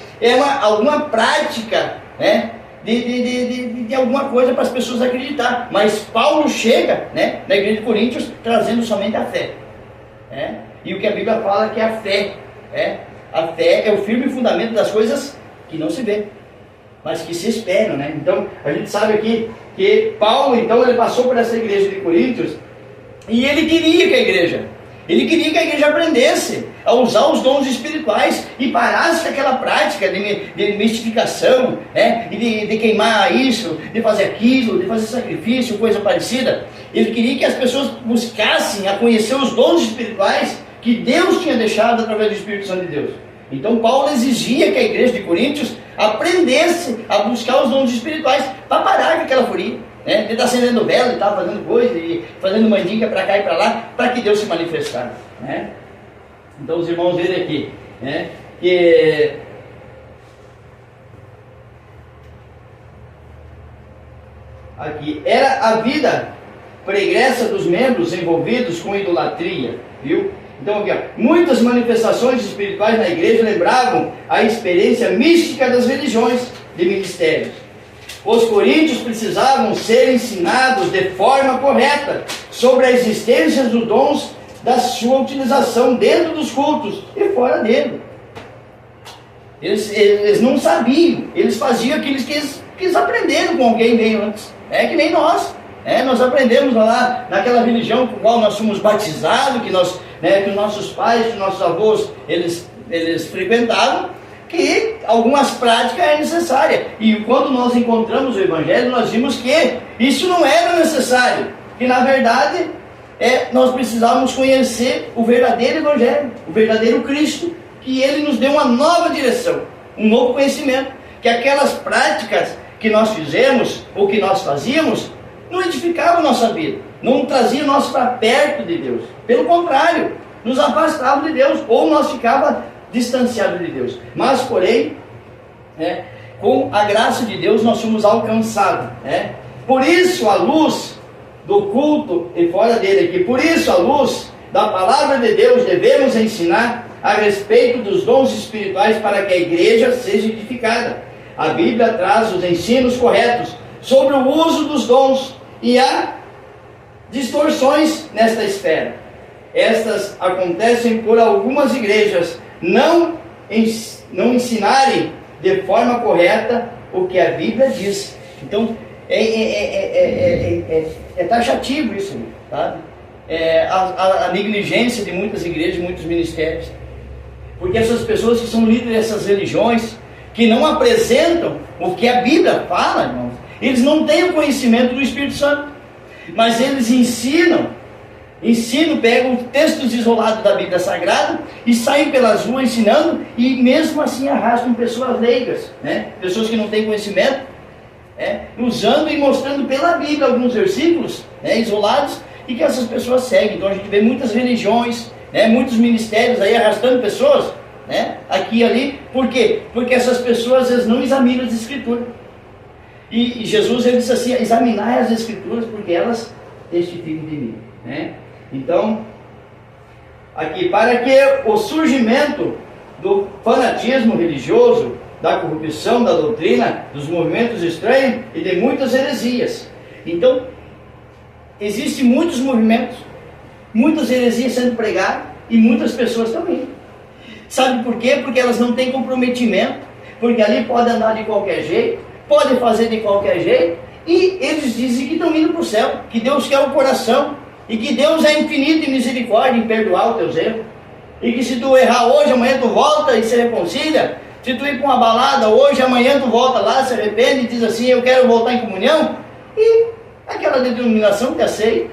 alguma prática, né, de alguma coisa para as pessoas acreditar. Mas Paulo chega, né, na igreja de Coríntios trazendo somente a fé. E o que a Bíblia fala que a fé é o firme fundamento das coisas que não se vê, mas que se esperam, né? Então, a gente sabe aqui que Paulo, então, ele passou por essa igreja de Coríntios e ele queria que a igreja aprendesse a usar os dons espirituais e parasse com aquela prática de mistificação, né? E de queimar isso, de fazer aquilo, de fazer sacrifício, coisa parecida. Ele queria que as pessoas buscassem a conhecer os dons espirituais que Deus tinha deixado através do Espírito Santo de Deus. Então Paulo exigia que a igreja de Coríntios aprendesse a buscar os dons espirituais para parar com aquela furia, né? De estar acendendo vela e estar fazendo coisa e fazendo mandinga para cá e para lá, para que Deus se manifestasse, né? Então os irmãos verem aqui, né, que aqui era a vida pregressa dos membros envolvidos com idolatria, viu? Então aqui, ó, muitas manifestações espirituais na igreja lembravam a experiência mística das religiões de ministérios. Os coríntios precisavam ser ensinados de forma correta sobre a existência dos dons, da sua utilização dentro dos cultos e fora dele. Eles não sabiam, eles faziam aquilo que eles aprenderam com alguém veio antes. É que nem nós. Nós aprendemos lá naquela religião com a qual nós fomos batizados, que os nossos pais, que nossos avós, eles frequentavam, que algumas práticas eram necessárias. E quando nós encontramos o Evangelho, nós vimos que isso não era necessário. Que na verdade, nós precisávamos conhecer o verdadeiro Evangelho, o verdadeiro Cristo, que Ele nos deu uma nova direção, um novo conhecimento. Que aquelas práticas que nós fizemos, ou que nós fazíamos, não edificavam a nossa vida, não traziam nós para perto de Deus. Pelo contrário, nos afastavam de Deus, ou nós ficávamos distanciados de Deus. Mas, porém, com a graça de Deus, nós somos alcançados. Por isso, a luz do culto e fora dele aqui, por isso, a luz da palavra de Deus, devemos ensinar a respeito dos dons espirituais para que a igreja seja edificada. A Bíblia traz os ensinos corretos sobre o uso dos dons e há distorções nesta esfera. Estas acontecem por algumas igrejas não ensinarem de forma correta o que a Bíblia diz. Então, é taxativo isso, sabe? a negligência de muitas igrejas, de muitos ministérios. Porque essas pessoas que são líderes dessas religiões, que não apresentam o que a Bíblia fala, irmãos, eles não têm o conhecimento do Espírito Santo, mas eles ensinam, pegam textos isolados da Bíblia Sagrada e saem pelas ruas ensinando, e mesmo assim arrastam pessoas leigas, né? Pessoas que não têm conhecimento, usando e mostrando pela Bíblia alguns versículos, isolados, e que essas pessoas seguem. Então a gente vê muitas religiões, muitos ministérios aí arrastando pessoas, aqui e ali. Por quê? Porque essas pessoas às vezes não examinam as Escrituras. E Jesus, ele disse assim: examinai as Escrituras, porque elas testificam de mim. Então, aqui, para que o surgimento do fanatismo religioso, da corrupção, da doutrina, dos movimentos estranhos e de muitas heresias. Então, existem muitos movimentos, muitas heresias sendo pregadas, e muitas pessoas também. Sabe por quê? Porque elas não têm comprometimento, porque ali pode andar de qualquer jeito, pode fazer de qualquer jeito, e eles dizem que estão indo para o céu, que Deus quer o coração, e que Deus é infinito em misericórdia em perdoar os teus erros, e que se tu errar hoje, amanhã tu volta e se reconcilia. Se tu ir para uma balada hoje, amanhã tu volta lá, se arrepende e diz assim: eu quero voltar em comunhão, e aquela denominação te aceita,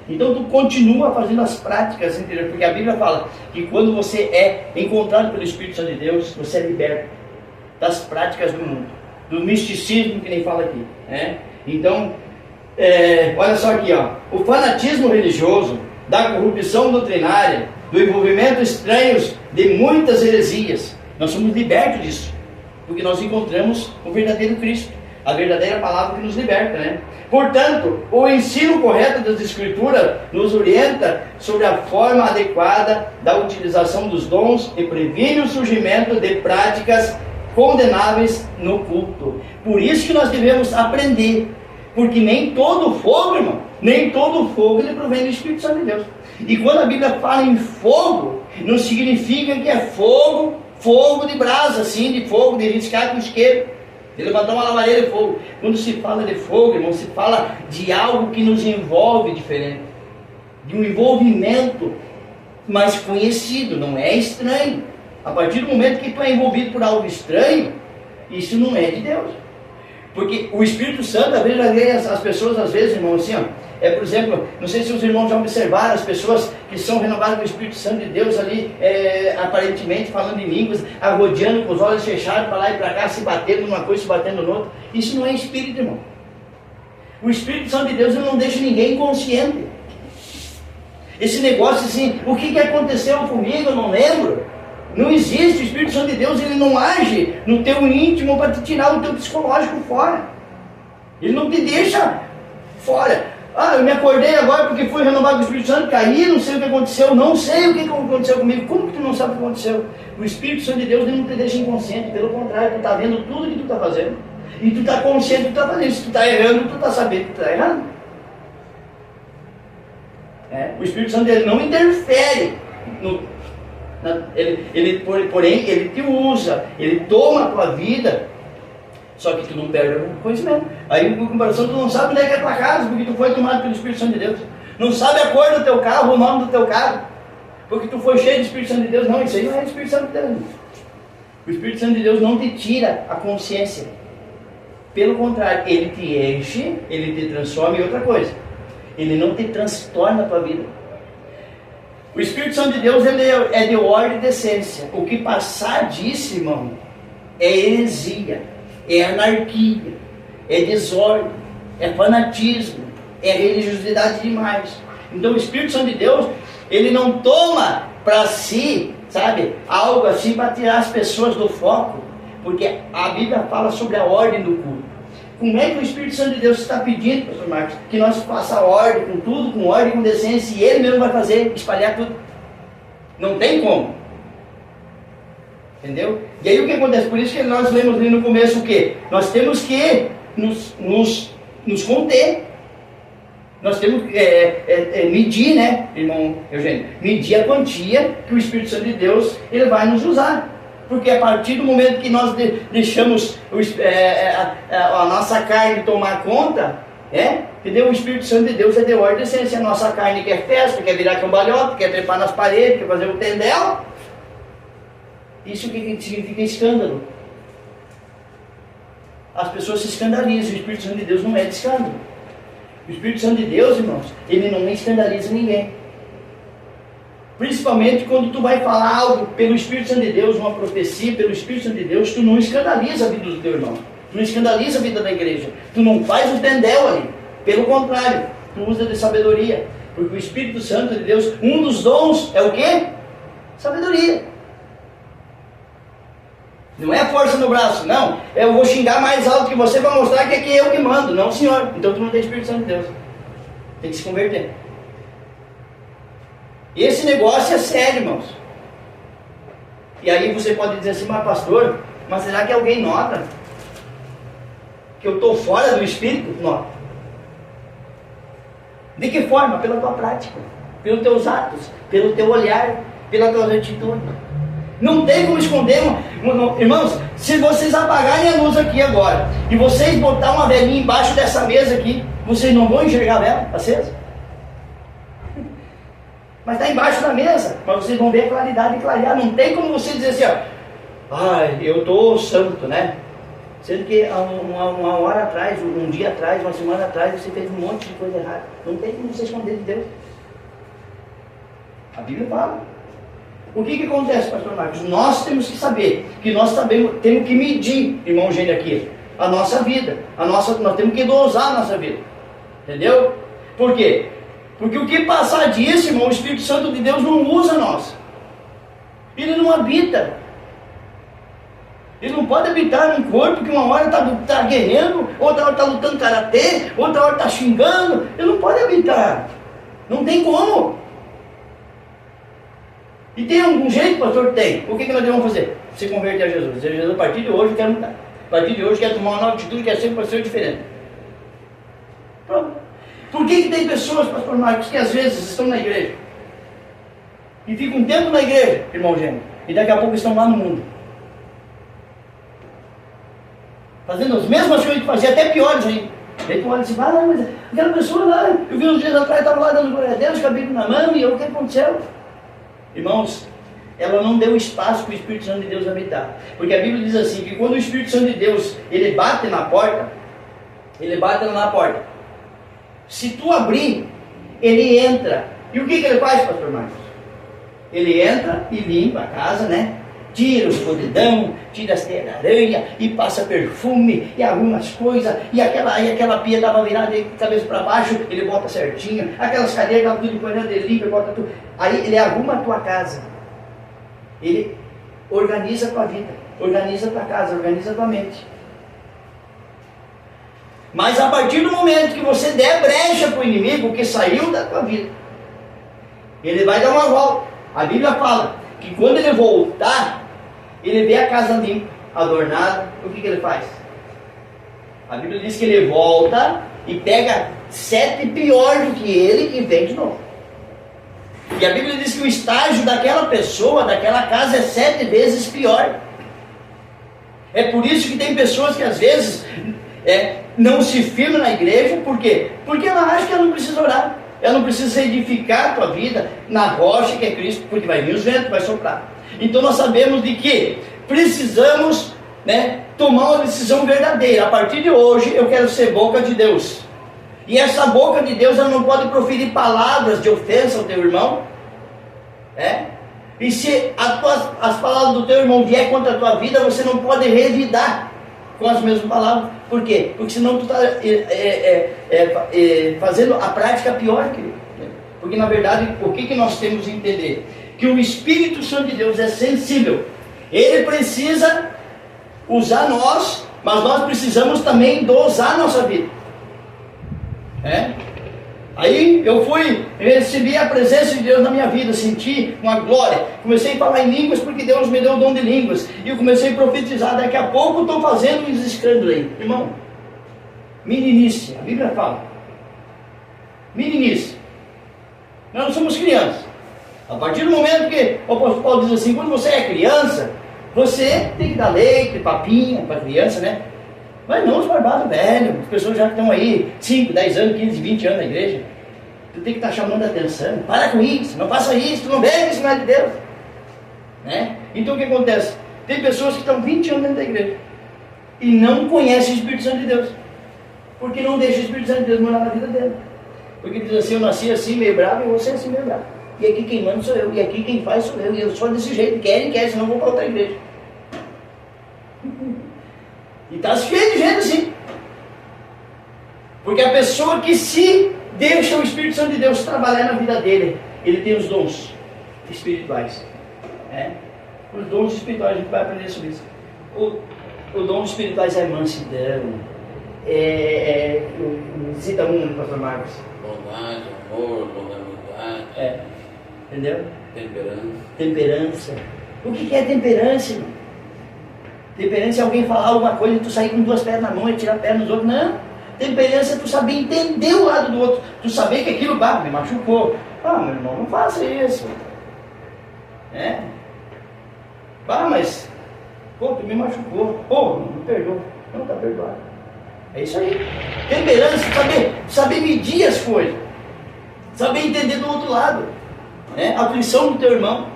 Então tu continua fazendo as práticas interiores, porque a Bíblia fala que quando você é encontrado pelo Espírito Santo de Deus, você é liberto das práticas do mundo, do misticismo, que nem fala aqui, Então, olha só aqui, o fanatismo religioso, da corrupção doutrinária, do envolvimento estranhos de muitas heresias, nós somos libertos disso, porque nós encontramos o verdadeiro Cristo, a verdadeira palavra que nos liberta, Portanto, o ensino correto das Escrituras nos orienta sobre a forma adequada da utilização dos dons e previne o surgimento de práticas condenáveis no culto. Por isso que nós devemos aprender, porque nem todo fogo, irmão, nem todo fogo ele provém do Espírito Santo de Deus. E quando a Bíblia fala em fogo, não significa que é fogo de brasa, assim, de fogo, de riscar com isqueiro, de levantar uma lavadeira de fogo. Quando se fala de fogo, irmão, se fala de algo que nos envolve diferente, de um envolvimento mais conhecido, não é estranho. A partir do momento que tu é envolvido por algo estranho, isso não é de Deus. Porque o Espírito Santo, às vezes, as pessoas, às vezes, irmão, assim, por exemplo, não sei se os irmãos já observaram as pessoas que são renovadas com o Espírito Santo de Deus ali, aparentemente falando em línguas, arrodeando com os olhos fechados, para lá e para cá, se batendo numa coisa, se batendo no outro. Isso não é Espírito, irmão. O Espírito Santo de Deus, ele não deixa ninguém inconsciente. Esse negócio assim, o que aconteceu comigo, eu não lembro. Não existe. O Espírito Santo de Deus, ele não age no teu íntimo para te tirar o teu psicológico fora. Ele não te deixa fora. Eu me acordei agora porque fui renovado com o Espírito Santo, caí, não sei o que aconteceu, não sei o que aconteceu comigo. Como que tu não sabe o que aconteceu? O Espírito Santo de Deus, ele não te deixa inconsciente, pelo contrário, tu está vendo tudo que tu está fazendo, e tu está consciente do que tu está fazendo. Se tu está errando, tu está sabendo que tu está errando. O Espírito Santo, ele não interfere porém ele te usa, ele toma a tua vida, só que tu não perde o conhecimento. Aí, em comparação, tu não sabe onde é que é a tua casa, porque tu foi tomado pelo Espírito Santo de Deus. Não sabe a cor do teu carro, o nome do teu carro, porque tu foi cheio do Espírito Santo de Deus. Não, isso aí não é o Espírito Santo de Deus. O Espírito Santo de Deus não te tira a consciência. Pelo contrário, ele te enche, ele te transforma em outra coisa. Ele não te transtorna a tua vida. O Espírito Santo de Deus, ele é de ordem e decência. O que passar disso, irmão, é heresia, é anarquia, é desordem, é fanatismo, é religiosidade demais. Então o Espírito Santo de Deus, ele não toma para si, sabe, algo assim para tirar as pessoas do foco, porque a Bíblia fala sobre a ordem do culto. Como é que o Espírito Santo de Deus está pedindo, pastor Marcos, que nós faça a ordem com tudo, com ordem, com decência, e ele mesmo vai fazer, espalhar tudo? Não tem como. Entendeu? E aí o que acontece? Por isso que nós lemos ali no começo o quê? Nós temos que nos conter. Nós temos que medir, né, irmão Eugênio? Medir a quantia que o Espírito Santo de Deus, ele vai nos usar. Porque a partir do momento que nós deixamos a nossa carne tomar conta, Entendeu? O Espírito Santo de Deus é de ordem, se a nossa carne quer festa, quer virar cambalhota, quer trepar nas paredes, quer fazer o tendel. Isso que significa escândalo. As pessoas se escandalizam, o Espírito Santo de Deus não é de escândalo. O Espírito Santo de Deus, irmãos, ele não escandaliza ninguém. Principalmente quando tu vai falar algo pelo Espírito Santo de Deus, uma profecia pelo Espírito Santo de Deus, tu não escandaliza a vida do teu irmão. Tu não escandaliza a vida da igreja. Tu não faz o tendel ali. Pelo contrário, tu usa de sabedoria. Porque o Espírito Santo de Deus, um dos dons é o quê? Sabedoria. Não é força no braço, não. Eu vou xingar mais alto que você para mostrar que é eu que mando. Não, senhor. Então tu não tem Espírito Santo de Deus. Tem que se converter. Esse negócio é sério, irmãos. E aí você pode dizer assim, mas pastor, mas será que alguém nota que eu estou fora do Espírito? Nota. De que forma? Pela tua prática, pelos teus atos, pelo teu olhar, pela tua atitude. Não tem como esconder, irmãos. Se vocês apagarem a luz aqui agora e vocês botar uma velinha embaixo dessa mesa aqui, vocês não vão enxergar a vela acesa? Mas está embaixo da mesa, mas vocês vão ver a claridade e clarear. Não tem como você dizer assim, ai, eu estou santo, né? Sendo que uma hora atrás, um dia atrás, uma semana atrás, você fez um monte de coisa errada. Não tem como você esconder de Deus. A Bíblia fala. O que acontece, pastor Marcos? Nós temos que saber, que nós temos que medir, irmão Gênio aqui, a nossa vida. Nós temos que dosar a nossa vida. Entendeu? Por quê? Porque o que passar disso, irmão, o Espírito Santo de Deus não usa nós. Ele não habita. Ele não pode habitar num corpo que uma hora está guerreando, outra hora está lutando karatê, outra hora está xingando. Ele não pode habitar. Não tem como. E tem algum jeito, pastor? Tem. O que nós devemos fazer? Se converter a Jesus. Dizer, Jesus, a partir de hoje eu quero mudar. A partir de hoje eu quero tomar uma nova atitude, quero ser uma pessoa diferente. Pronto. Por que tem pessoas, pastor Marcos, que às vezes estão na igreja e ficam um tempo na igreja, irmão Gêmeo, e daqui a pouco estão lá no mundo, fazendo as mesmas coisas que fazia, até piores ainda. Aí tu olha assim, mas aquela pessoa lá, eu vi uns dias atrás, estava lá dando glória a Deus, com a Bíblia na mão, e o que aconteceu? Irmãos, ela não deu espaço para o Espírito Santo de Deus habitar. Porque a Bíblia diz assim, que quando o Espírito Santo de Deus, ele bate na porta, se tu abrir, ele entra. E o que ele faz, pastor Marcos? Ele entra e limpa a casa, né? Tira os podridão, tira as teias da aranha, e passa perfume, e arruma as coisas, e aquela pia estava virada de cabeça para baixo, ele bota certinho, aquelas cadeiras estavam tudo empanhando, ele limpa, bota tudo. Aí ele arruma a tua casa, ele organiza a tua vida, organiza a tua casa, organiza a tua mente. Mas a partir do momento que você der brecha para o inimigo que saiu da tua vida, ele vai dar uma volta. A Bíblia fala que quando ele voltar, ele vê a casa limpa, adornada, o que ele faz? A Bíblia diz que ele volta e pega 7 pior do que ele e vem de novo. E a Bíblia diz que o estágio daquela pessoa, daquela casa é 7 vezes pior. É por isso que tem pessoas que às vezes não se firmam na igreja. Por quê? Porque ela acha que ela não precisa orar. Ela não precisa edificar a tua vida na rocha que é Cristo, porque vai vir os ventos, vai soprar. Então nós sabemos de que precisamos tomar uma decisão verdadeira. A partir de hoje eu quero ser boca de Deus. E essa boca de Deus, ela não pode proferir palavras de ofensa ao teu irmão. E se as palavras do teu irmão vier contra a tua vida, você não pode revidar com as mesmas palavras. Por quê? Porque senão tu está fazendo a prática pior que ele. Porque na verdade, o que nós temos que entender? Que o Espírito Santo de Deus é sensível. Ele precisa usar nós, mas nós precisamos também dosar a nossa vida. Aí eu recebi a presença de Deus na minha vida, senti uma glória, comecei a falar em línguas porque Deus me deu o dom de línguas, e eu comecei a profetizar. Daqui a pouco estou fazendo uns escândalos aí, irmão. Meninice, a Bíblia fala, meninice, nós não somos crianças. A partir do momento que o apóstolo Paulo diz assim, quando você é criança, você tem que dar leite, papinha para a criança, Mas não os barbados velhos, as pessoas já que estão aí 5, 10 anos, 15, 20 anos na igreja. Tu tem que estar chamando a atenção. Para com isso, não faça isso, tu não bebe, isso não é de Deus. Né? Então o que acontece? Tem pessoas que estão 20 anos dentro da igreja e não conhecem o Espírito Santo de Deus. Porque não deixa o Espírito Santo de Deus morar na vida dele. Porque diz assim, eu nasci assim meio bravo e você assim meio bravo. E aqui quem manda sou eu, e aqui quem faz sou eu, e eu sou desse jeito, querem, senão eu vou para outra igreja. E está cheio de gente assim. Porque a pessoa que se deixa o Espírito Santo de Deus trabalhar na vida dele, ele tem os dons espirituais. Os dons espirituais, a gente vai aprender sobre isso. O dom espirituais é mansidão. Cita um, pastor Marcos. Bondade, amor, longanimidade. Entendeu? Temperança. O que é temperança, irmão? Temperança é alguém falar alguma coisa e tu sair com 2 pés na mão e tirar a perna dos outros. Não. Temperança é tu saber entender o lado do outro. Tu saber que aquilo me machucou. Meu irmão, não faça isso. Mas tu me machucou. Me perdoa. Não, está perdoado. É isso aí. Temperança, saber medir as coisas. Saber entender do outro lado. A aflição do teu irmão.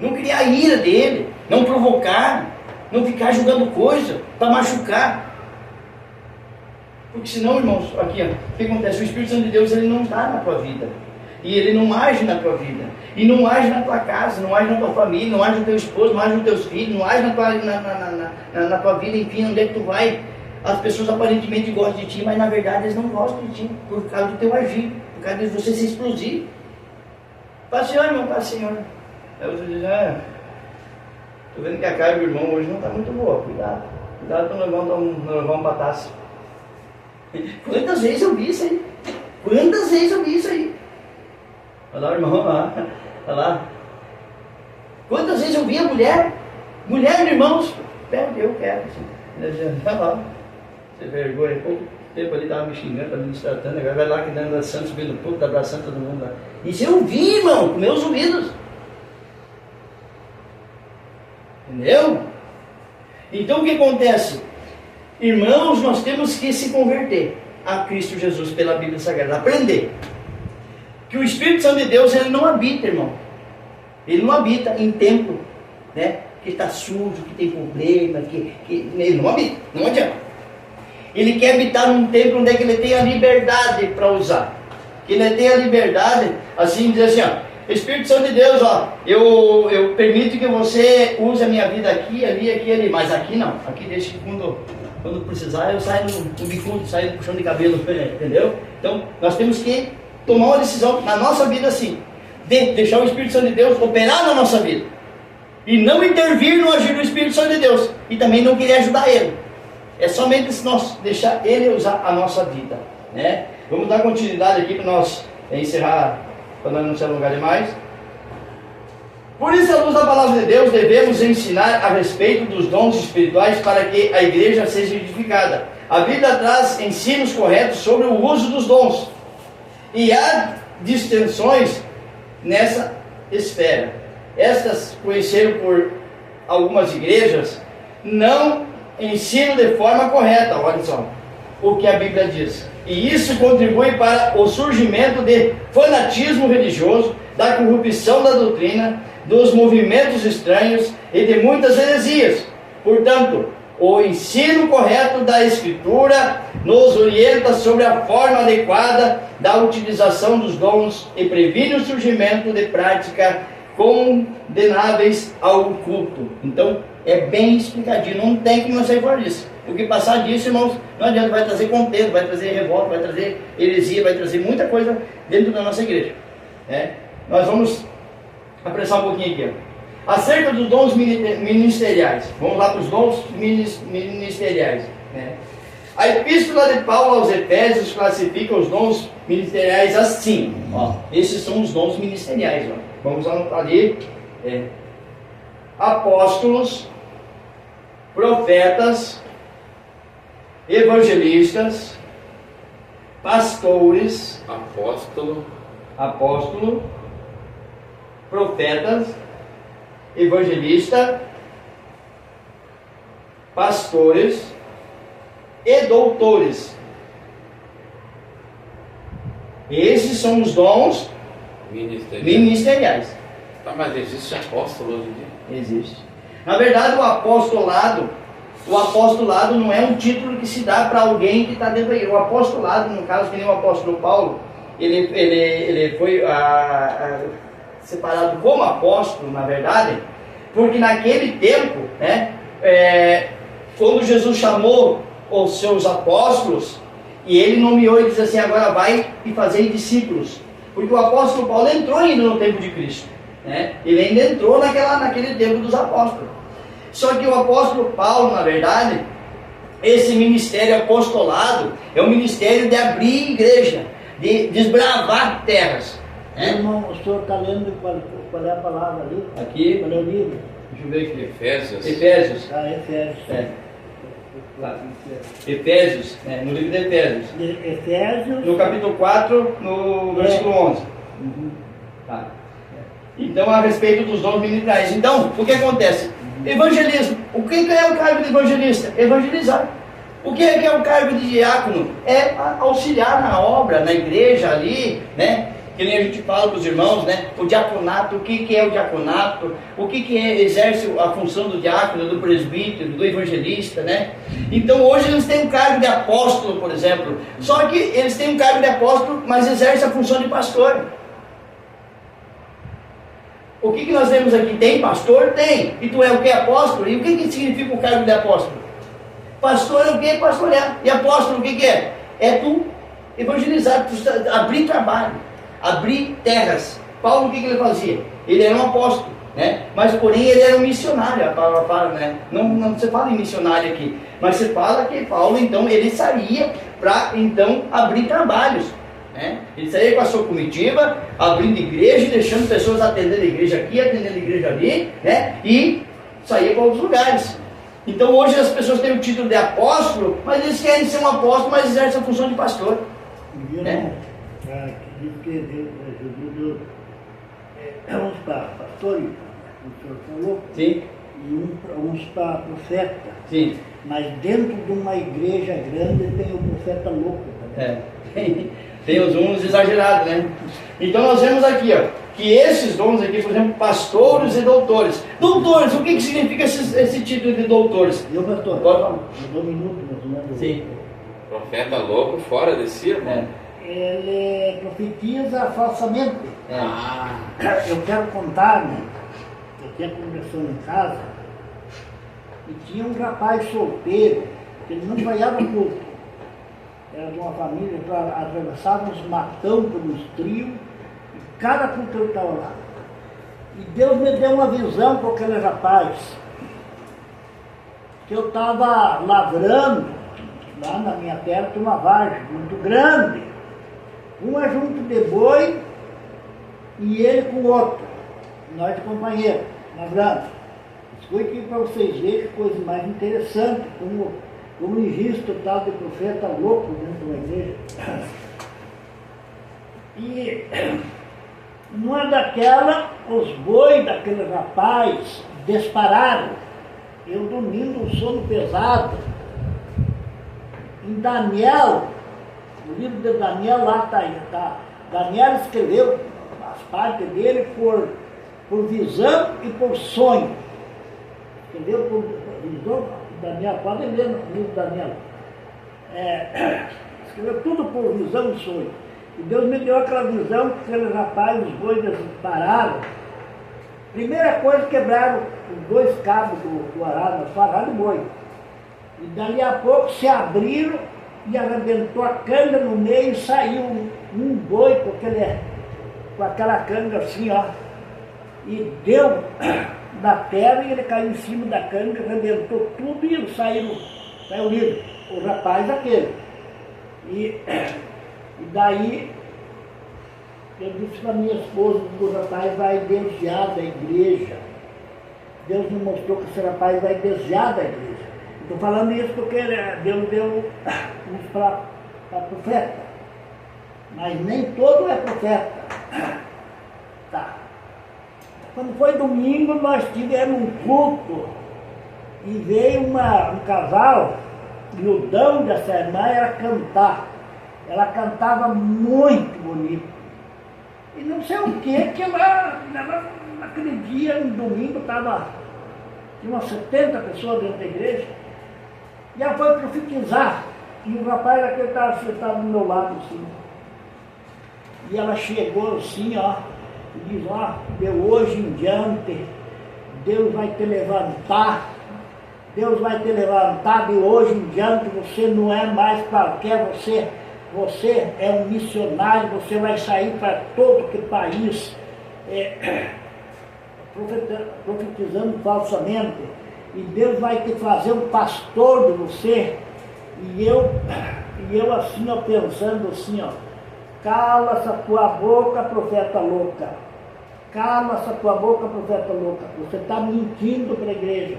Não criar ira dele. Não provocar. Não ficar julgando coisa para machucar. Porque senão, irmãos, aqui, o que acontece? O Espírito Santo de Deus, ele não está na tua vida. E ele não age na tua vida. E não age na tua casa, não age na tua família, não age no teu esposo, não age nos teus filhos, não age na tua vida, enfim, onde é que tu vai. As pessoas aparentemente gostam de ti, mas na verdade eles não gostam de ti, por causa do teu agir, por causa de você ser explosivo. Paz, Senhor, irmão, paz, Senhor. Aí você diz, tô vendo que a cara do irmão hoje não está muito boa, cuidado para não levar um bataço. Quantas vezes eu vi isso aí? Olha lá, irmão, olha lá. Quantas vezes eu vi a mulher, irmãos, eu quero. Olha lá, você vergonha, pouco tempo ali estava me xingando, estava me tratando, agora vai lá que dentro da Santa, subindo o púlpito, abraçando todo mundo lá. Isso eu vi, irmão, com meus ouvidos. Entendeu? Então o que acontece? Irmãos, nós temos que se converter a Cristo Jesus pela Bíblia Sagrada, aprender que o Espírito Santo de Deus, ele não habita, irmão, ele não habita em templo, que está sujo, que tem problema, que ele não habita, não adianta. Ele quer habitar num templo onde é que ele tem a liberdade para usar, que ele tem a liberdade, assim, dizer assim, Espírito Santo de Deus, eu permito que você use a minha vida aqui, ali, mas aqui não, aqui deixa que quando precisar eu saio no bicudo, saio no puxão de cabelo, entendeu? Então nós temos que tomar uma decisão na nossa vida assim, de deixar o Espírito Santo de Deus operar na nossa vida, e não intervir no agir do Espírito Santo de Deus, e também não querer ajudar ele. É somente se nós deixar ele usar a nossa vida, Vamos dar continuidade aqui para nós encerrar, para nós não se alongar demais. Por isso, à luz da palavra de Deus, devemos ensinar a respeito dos dons espirituais para que a igreja seja edificada. A Bíblia traz ensinos corretos sobre o uso dos dons. E há distensões nessa esfera. Estas, conheceram por algumas igrejas, não ensinam de forma correta, olha só, o que a Bíblia diz. E isso contribui para o surgimento de fanatismo religioso, da corrupção da doutrina, dos movimentos estranhos e de muitas heresias. Portanto, o ensino correto da Escritura nos orienta sobre a forma adequada da utilização dos dons e previne o surgimento de práticas condenáveis ao culto. Então, é bem explicadinho, não tem como sair fora disso. Porque passar disso, irmãos, não adianta, vai trazer contento, vai trazer revolta, vai trazer heresia, vai trazer muita coisa dentro da nossa igreja. Nós vamos apressar um pouquinho aqui. Acerca dos dons ministeriais. Vamos lá para os dons ministeriais. A epístola de Paulo aos Efésios classifica os dons ministeriais assim. Esses são os dons ministeriais. Vamos anotar ali. Apóstolos, profetas, evangelistas, pastores, apóstolo, profetas, evangelista, pastores e doutores. Esses são os dons ministeriais. Tá, mas existe apóstolo hoje em dia? Existe. Na verdade, o apostolado não é um título que se dá para alguém que está dentro da igreja. O apostolado, no caso, que nem o apóstolo Paulo, ele foi separado como apóstolo, na verdade, porque naquele tempo, né, quando Jesus chamou os seus apóstolos, e ele nomeou e disse assim: agora vai e fazei discípulos. Porque o apóstolo Paulo entrou ainda no tempo de Cristo, né? Ele ainda entrou naquele tempo dos apóstolos. Só que o apóstolo Paulo, na verdade, esse ministério apostolado é o ministério de abrir igreja, de desbravar terras, né? Irmão, o senhor está lendo qual é a palavra ali? Aqui, Qual é o livro? deixa eu ver aqui. Efésios. Efésios. Efésios. Efésios, no livro de Efésios. Efésios. No capítulo 4, no versículo 11. Tá. Então, a respeito dos dons ministeriais. Então, o que acontece? Evangelismo. O que é o cargo de evangelista? Evangelizar. O que é o cargo de diácono? É auxiliar na obra, na igreja ali, né? Que nem a gente fala para os irmãos, né? O diaconato, o que é o diaconato? O que exerce a função do diácono, do presbítero, do evangelista, né? Então hoje eles têm um cargo de apóstolo, por exemplo. Só que eles têm um cargo de apóstolo, mas exercem a função de pastor. O que nós temos aqui? Tem pastor? Tem. E tu é o que? Apóstolo? E o que significa o cargo de apóstolo? Pastor é o que? Pastorear. E apóstolo o que é? É tu evangelizar, tu abrir trabalho, abrir terras. Paulo o que ele fazia? Ele era um apóstolo, né? Mas porém ele era um missionário. A palavra fala, né? Não se fala em missionário aqui, mas se fala que Paulo então ele saía para então abrir trabalhos, né? Ele saía com a sua comitiva, abrindo igreja, deixando pessoas atendendo a igreja aqui, atendendo a igreja ali, né? E saía para outros lugares. Então hoje as pessoas têm o título de apóstolo, mas eles querem ser um apóstolo, mas exercem a função de pastor, né? Diz que Jesus deu uns para pastores, o senhor falou, Sim. e uns para profeta. Sim. Mas dentro de uma igreja grande tem o profeta louco também. Tem uns exagerados, né? Então nós vemos aqui, ó, que esses dons aqui, por exemplo, pastores e doutores. Doutores, o que significa esse título de doutores? Eu, pastor, Pode falar. eu dou um minuto, mas Sim. Profeta louco fora de si, irmão. Ele profetiza falsamente. Ah, Eu quero contar, né? Eu tinha conversando em casa e tinha um rapaz solteiro que ele não ganhava culto. Era de uma família que atravessava os matão pelos trios e cada culto ele estava lá. E Deus me deu uma visão com aquele rapaz que eu estava lavrando lá na minha terra, tinha uma vargem muito grande, uma junto de boi e ele com o outro, nós de companheiro, lavrando. Isso foi aqui para vocês verem que coisa mais interessante, como existe o tal de profeta louco dentro da igreja. E numa daquela, os bois daquele rapaz dispararam. Eu dormindo um sono pesado. Em Daniel, no livro de Daniel, lá está. Daniel escreveu as partes dele por visão e por sonho. Escreveu por visão. Daniel, pode ler no livro de Daniel. Escreveu tudo por visão e sonho. E Deus me deu aquela visão que aquele rapaz, os bois pararam. Primeira coisa, quebraram os dois cabos do arado, só arado e boi. E dali a pouco se abriram e arrebentou a canga no meio e saiu um boi com aquela canga assim, ó. E deu da terra e ele caiu em cima da canga, arrebentou tudo e saiu livre. O rapaz aquele. E daí eu disse para minha esposa que o rapaz vai desviar da igreja. Deus me mostrou que esse rapaz vai desviar da igreja. Estou falando isso porque Deus deu uns para profeta. Mas nem todo é profeta. Tá. Quando foi domingo, nós tivemos um culto E veio um casal, e o dom dessa irmã era cantar. Ela cantava muito bonito. E não sei o que ela naquele dia, no domingo, tinha umas 70 pessoas dentro da igreja. E ela foi profetizar. E o rapaz daquele estava sentado do meu lado, assim. E ela chegou assim, ó, e diz, ó, de hoje em diante, Deus vai te levantar. Deus vai te levantar de hoje em diante, você não é mais qualquer, você é um missionário, você vai sair para todo que país, profetizando falsamente, e Deus vai te fazer um pastor de você. E eu assim, ó, pensando assim, ó, cala essa tua boca, profeta louca, cala essa tua boca, profeta louca, você está mentindo para a igreja.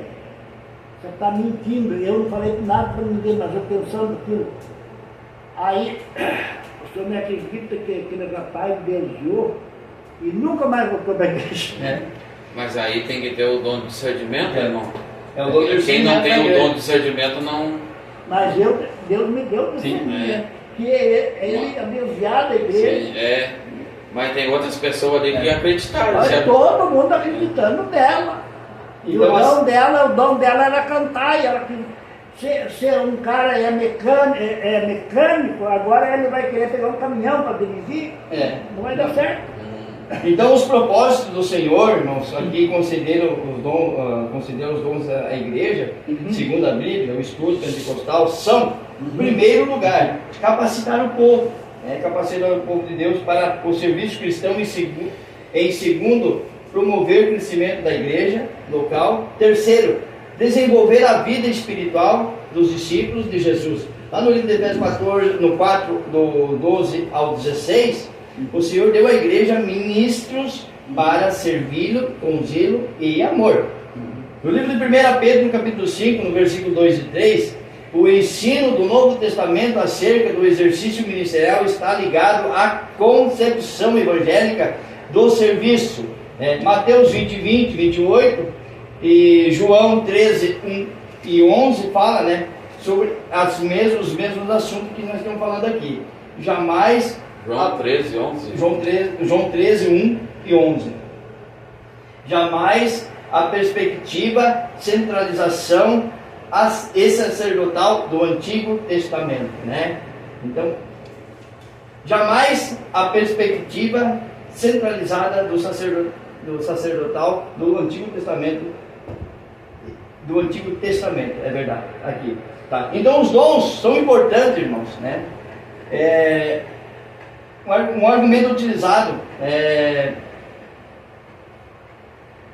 Você está mentindo, eu não falei nada para ninguém, mas eu pensando aquilo. Aí, o senhor me acredita que aquele rapaz desviou e nunca mais voltou para a igreja. Mas aí tem que ter o dom de discernimento, irmão. Quem não tem o dom de discernimento não... Mas Deus me deu discernimento, que ele é desviado da igreja. Sim, mas tem outras pessoas ali que acreditaram. Olha, todo mundo acreditando nela. E então, o dom dela era cantar, e ela ser um cara é mecânico, agora ele vai querer pegar um caminhão para dirigir, não vai dar certo. Então os propósitos do Senhor, irmãos, aqui concederam os dons à igreja, segundo a Bíblia, o estudo pentecostal, são, em primeiro lugar, capacitar o povo, capacitar o povo de Deus para o serviço cristão, em segundo, promover o crescimento da igreja local. Terceiro, desenvolver a vida espiritual dos discípulos de Jesus. Lá no livro de Efésios 14, no 4, do 12 ao 16, o Senhor deu à igreja ministros para servi-lo com zelo e amor. No livro de 1 Pedro, no capítulo 5, no versículo 2 e 3, o ensino do Novo Testamento acerca do exercício ministerial está ligado à concepção evangélica do serviço. Mateus 20, 28 e João 13, 1 e 11 fala, sobre os mesmos assuntos que nós estamos falando aqui. Jamais... João 13, 11. João 13, 1 e 11. Jamais a perspectiva, centralização e sacerdotal do Antigo Testamento, Então, jamais a perspectiva centralizada do sacerdotal do Antigo Testamento, é verdade, aqui. Tá. Então os dons são importantes, irmãos, um argumento utilizado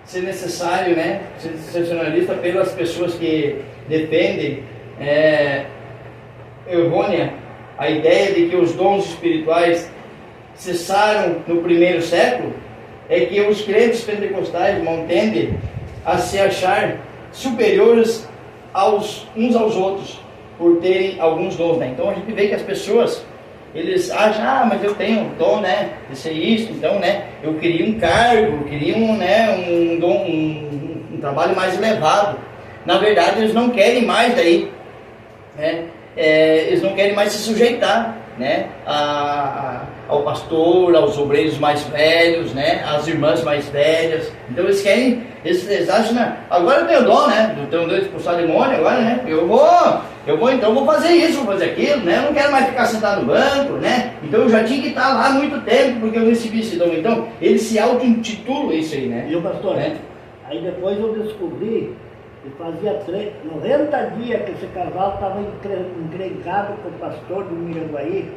ser necessário, sensacionalista pelas pessoas que defendem errônea a ideia de que os dons espirituais cessaram no primeiro século, é que os crentes pentecostais tendem a se achar superiores uns aos outros por terem alguns dons, Então a gente vê que as pessoas, eles acham, mas eu tenho um dom, de ser isso, então, eu queria um cargo, eu queria um dom, um trabalho mais elevado. Na verdade, eles não querem mais daí, eles não querem mais se sujeitar, ao pastor, aos obreiros mais velhos, às irmãs mais velhas. Então eles acham, agora eu tenho dom, eu tenho dom de expulsar demônio, agora, eu vou fazer isso, vou fazer aquilo, eu não quero mais ficar sentado no banco, então eu já tinha que estar lá há muito tempo, porque eu recebi esse dom. Então, eles se auto-intitulam isso aí, E o pastor, aí depois eu descobri que fazia 90 dias que esse casal estava encrencado com o pastor do Miranguaí,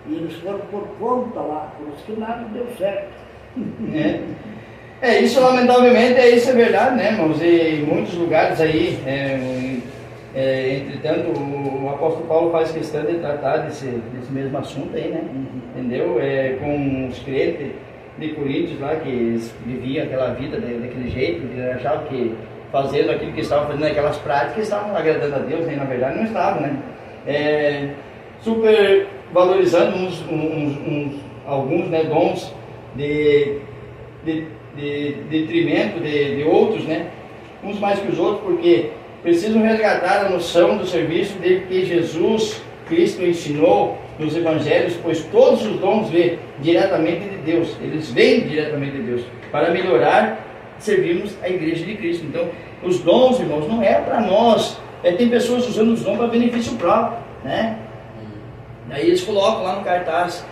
e eles foram por conta lá, por isso que nada deu certo. Isso lamentavelmente, isso é verdade, irmãos, e em muitos lugares aí, entretanto, o apóstolo Paulo faz questão de tratar desse mesmo assunto aí, entendeu? Com os crentes de Coríntios lá, que eles viviam aquela vida daquele jeito, que achavam que fazendo aquilo que estavam fazendo, aquelas práticas, estavam agradando a Deus, na verdade não estavam, super valorizando alguns dons de detrimento de outros, uns mais que os outros, porque precisam resgatar a noção do serviço de que Jesus Cristo ensinou nos evangelhos, pois todos os dons vêm diretamente de Deus, eles vêm diretamente de Deus, para melhorar, servirmos a igreja de Cristo. Então, os dons, irmãos, não é para nós, tem pessoas usando os dons para benefício próprio, né? Daí eles colocam lá no cartaz,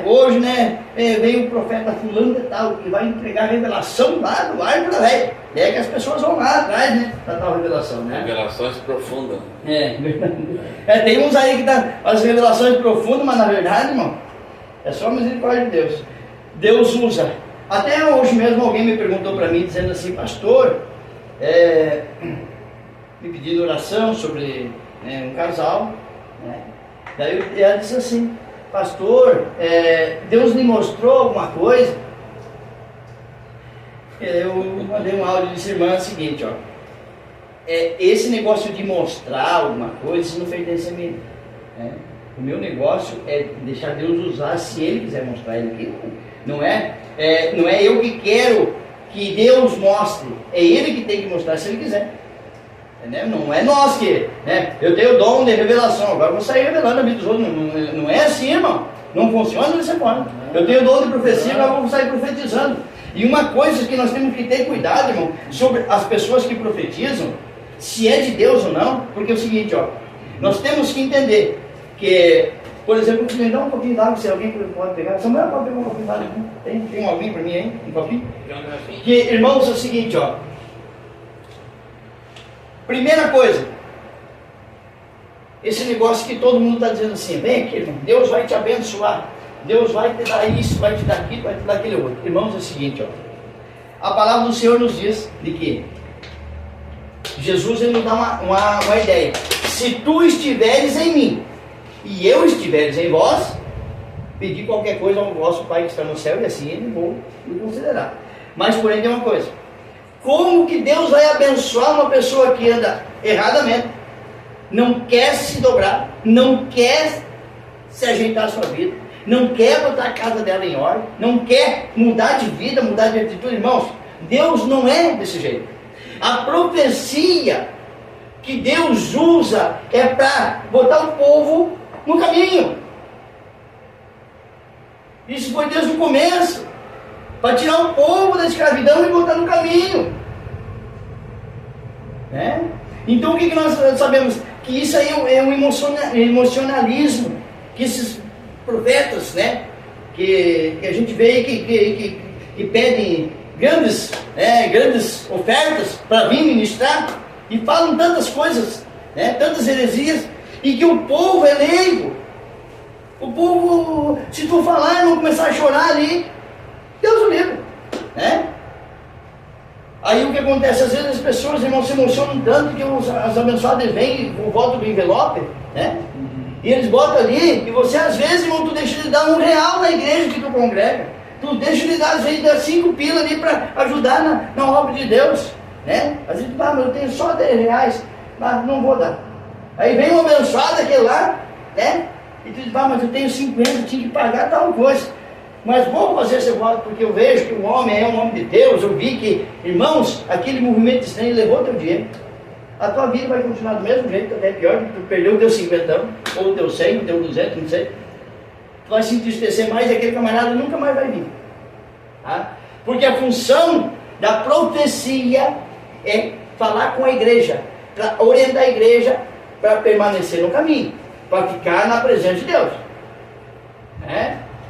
hoje, né, veio o profeta fulano de tal, que vai entregar a revelação lá do ar para velho. É que as pessoas vão lá atrás, né, para tal revelação, né? Revelações profundas. Tem uns aí que dão as revelações profundas, mas na verdade, irmão, é só a misericórdia de Deus. Deus usa. Até hoje mesmo alguém me perguntou para mim, dizendo assim, pastor, me pedindo oração sobre um casal, né? Daí ela disse assim, pastor, Deus lhe mostrou alguma coisa? Eu mandei um áudio e disse, irmã, é o seguinte, ó, esse negócio de mostrar alguma coisa, isso não pertence a mim, né? O meu negócio é deixar Deus usar se Ele quiser mostrar. Ele não é eu que quero que Deus mostre, é Ele que tem que mostrar se Ele quiser. Não é nós que, né? Eu tenho o dom de revelação, agora vou sair revelando a vida dos outros. Não é assim, irmão. Não funciona dessa forma. Eu tenho o dom de profecia, agora vou sair profetizando. E uma coisa que nós temos que ter cuidado, irmão, sobre as pessoas que profetizam, se é de Deus ou não, porque é o seguinte, ó, nós temos que entender que, por exemplo, me dá um pouquinho d'água, se alguém pode pegar. Samuel pode pegar um pouquinho d'água? Tem alguém para mim aí? Um copinho? Que, irmãos, é o seguinte, ó. Primeira coisa, esse negócio que todo mundo está dizendo assim, vem aqui, irmão, Deus vai te abençoar, Deus vai te dar isso, vai te dar aquilo, vai te dar aquele outro. Irmãos, é o seguinte, ó, a palavra do Senhor nos diz de que Jesus ele nos dá uma ideia. Se tu estiveres em mim e eu estiveres em vós, pedi qualquer coisa ao vosso Pai que está no céu, e assim ele vou me considerar. Mas porém tem uma coisa. Como que Deus vai abençoar uma pessoa que anda erradamente, não quer se dobrar, não quer se ajeitar a sua vida, não quer botar a casa dela em ordem, não quer mudar de vida, mudar de atitude? Irmãos, Deus não é desse jeito. A profecia que Deus usa é para botar o povo no caminho. Isso foi desde o começo. Para tirar o povo da escravidão e botar no caminho. Então o que nós sabemos? Que isso aí é um emocionalismo. Que esses profetas, né, que a gente vê que pedem grandes ofertas para vir ministrar, e falam tantas coisas, né, tantas heresias, e que o povo é leigo. O povo, se tu falar e não começar a chorar ali, Deus o livre, né? Aí o que acontece? Às vezes as pessoas, irmão, se emocionam tanto que as abençoadas vêm e voltam do envelope, né? E eles botam ali, e você às vezes, irmão, tu deixa de dar R$1 na igreja que tu congrega. Tu deixa de dar, às vezes, 5 pila ali para ajudar na obra de Deus, né? Às vezes, mas eu tenho só R$10, mas não vou dar. Aí vem uma abençoada aquele lá, né? E tu diz, mas eu tenho 50, eu tinha que pagar tal coisa. Mas vou fazer esse voto porque eu vejo que o homem é um homem de Deus. Eu vi que, irmãos, aquele movimento estranho levou teu dinheiro. A tua vida vai continuar do mesmo jeito, até pior, que tu perdeu o teu 50, ou o teu 100, o teu 200, não sei. Tu vai se entristecer mais e aquele camarada nunca mais vai vir. Tá? Porque a função da profecia é falar com a igreja, para orientar a igreja para permanecer no caminho, para ficar na presença de Deus.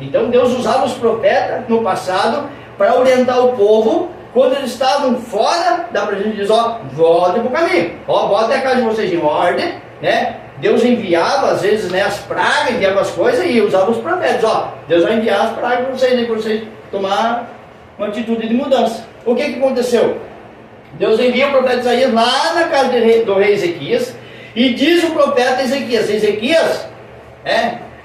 Então Deus usava os profetas no passado para orientar o povo quando eles estavam fora da presença de Deus. Voltem para o caminho, botem a casa de vocês em ordem, né? Deus enviava às vezes, né, as pragas, enviava as coisas e usava os profetas. Deus vai enviar as pragas para vocês, né, para vocês tomar uma atitude de mudança. O que aconteceu? Deus envia o profeta Isaías lá na casa do rei Ezequias, e diz o profeta Ezequias,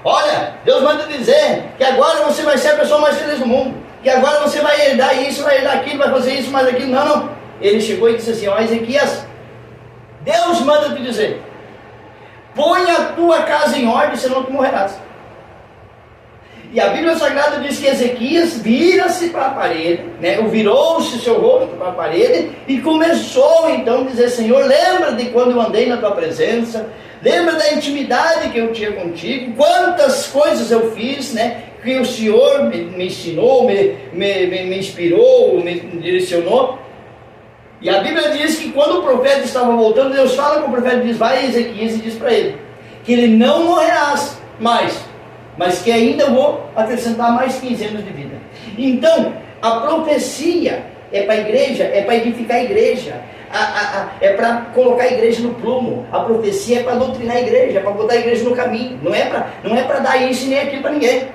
olha, Deus manda dizer que agora você vai ser a pessoa mais feliz do mundo, que agora você vai herdar isso, vai herdar aquilo, vai fazer isso, mais aquilo. Não. Ele chegou e disse assim, Ezequias, Deus manda te dizer, põe a tua casa em ordem, senão tu morrerás. E a Bíblia Sagrada diz que Ezequias vira-se para a parede, né? Virou-se seu rosto para a parede e começou então a dizer: Senhor, lembra de quando eu andei na tua presença, lembra da intimidade que eu tinha contigo, quantas coisas eu fiz, né? Que o Senhor me ensinou, me inspirou, me direcionou. E a Bíblia diz que quando o profeta estava voltando, Deus fala com o profeta, diz: vai a Ezequias e diz para ele que ele não morrerás mais, mas que ainda vou acrescentar mais 15 anos de vida. Então, a profecia é para a igreja, é para edificar a igreja, é para colocar a igreja no prumo. A profecia é para doutrinar a igreja, é para botar a igreja no caminho. Não é para dar isso nem aquilo para ninguém.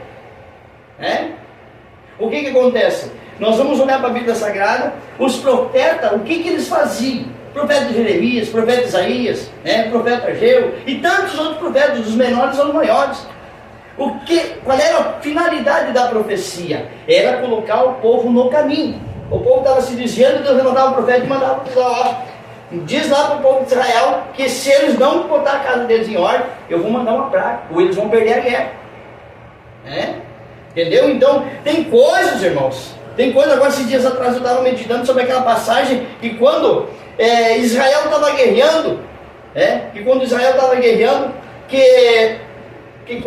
O que acontece? Nós vamos olhar para a Bíblia Sagrada, os profetas, o que eles faziam? Profeta Jeremias, profeta Isaías, profeta Ageu e tantos outros profetas, dos menores aos maiores. Qual era a finalidade da profecia? Era colocar o povo no caminho. O povo estava se desviando, Deus levantava o profeta e mandava diz lá para o povo de Israel que se eles não botar a casa deles em ordem, eu vou mandar uma praga, ou eles vão perder a guerra. Entendeu? Então, tem coisas, irmãos. Tem coisa, agora esses dias atrás eu estava meditando sobre aquela passagem que quando Israel estava guerreando, que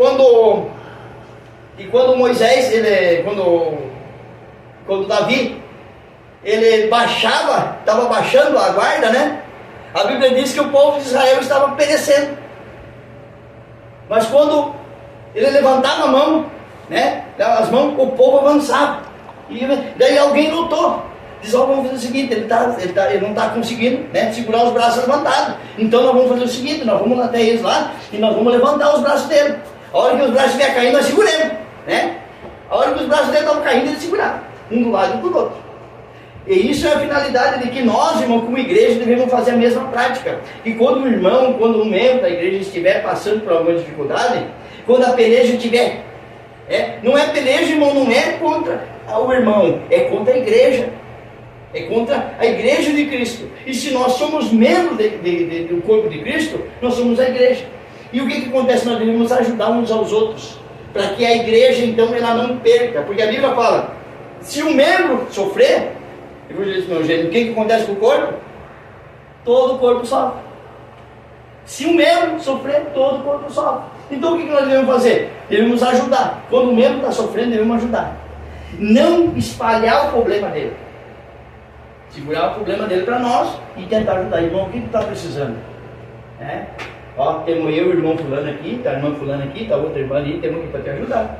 quando Moisés, quando Davi, ele estava baixando a guarda, né? A Bíblia diz que o povo de Israel estava perecendo. Mas quando ele levantava a mão, as mãos, o povo avançava. E daí alguém lutou. Diz: vamos fazer o seguinte, ele não está conseguindo segurar os braços levantados. Então nós vamos fazer o seguinte, nós vamos até eles lá e nós vamos levantar os braços dele. A hora que os braços estiverem caindo, nós seguremos. A hora que os braços dele estavam caindo, ele segurava. Um do lado e do outro. E isso é a finalidade de que nós, irmão, como igreja, devemos fazer a mesma prática. E quando um membro da igreja estiver passando por alguma dificuldade, quando a peleja estiver... não é peleja, irmão, não é contra o irmão, é contra a igreja. É contra a igreja de Cristo. E se nós somos membros do corpo de Cristo, nós somos a igreja. E o que acontece? Nós devemos ajudar uns aos outros, para que a igreja, então, ela não perca. Porque a Bíblia fala, se um membro sofrer, o que acontece com o corpo? Todo o corpo sofre. Se um membro sofrer, todo o corpo sofre. Então o que nós devemos fazer? Devemos ajudar. Quando o membro está sofrendo, devemos ajudar. Não espalhar o problema dele. Segurar o problema dele para nós e tentar ajudar. Irmão, o que está precisando? Temos eu e o irmão fulano aqui, está a irmã fulano aqui, está outra irmã ali, temos aqui para te ajudar.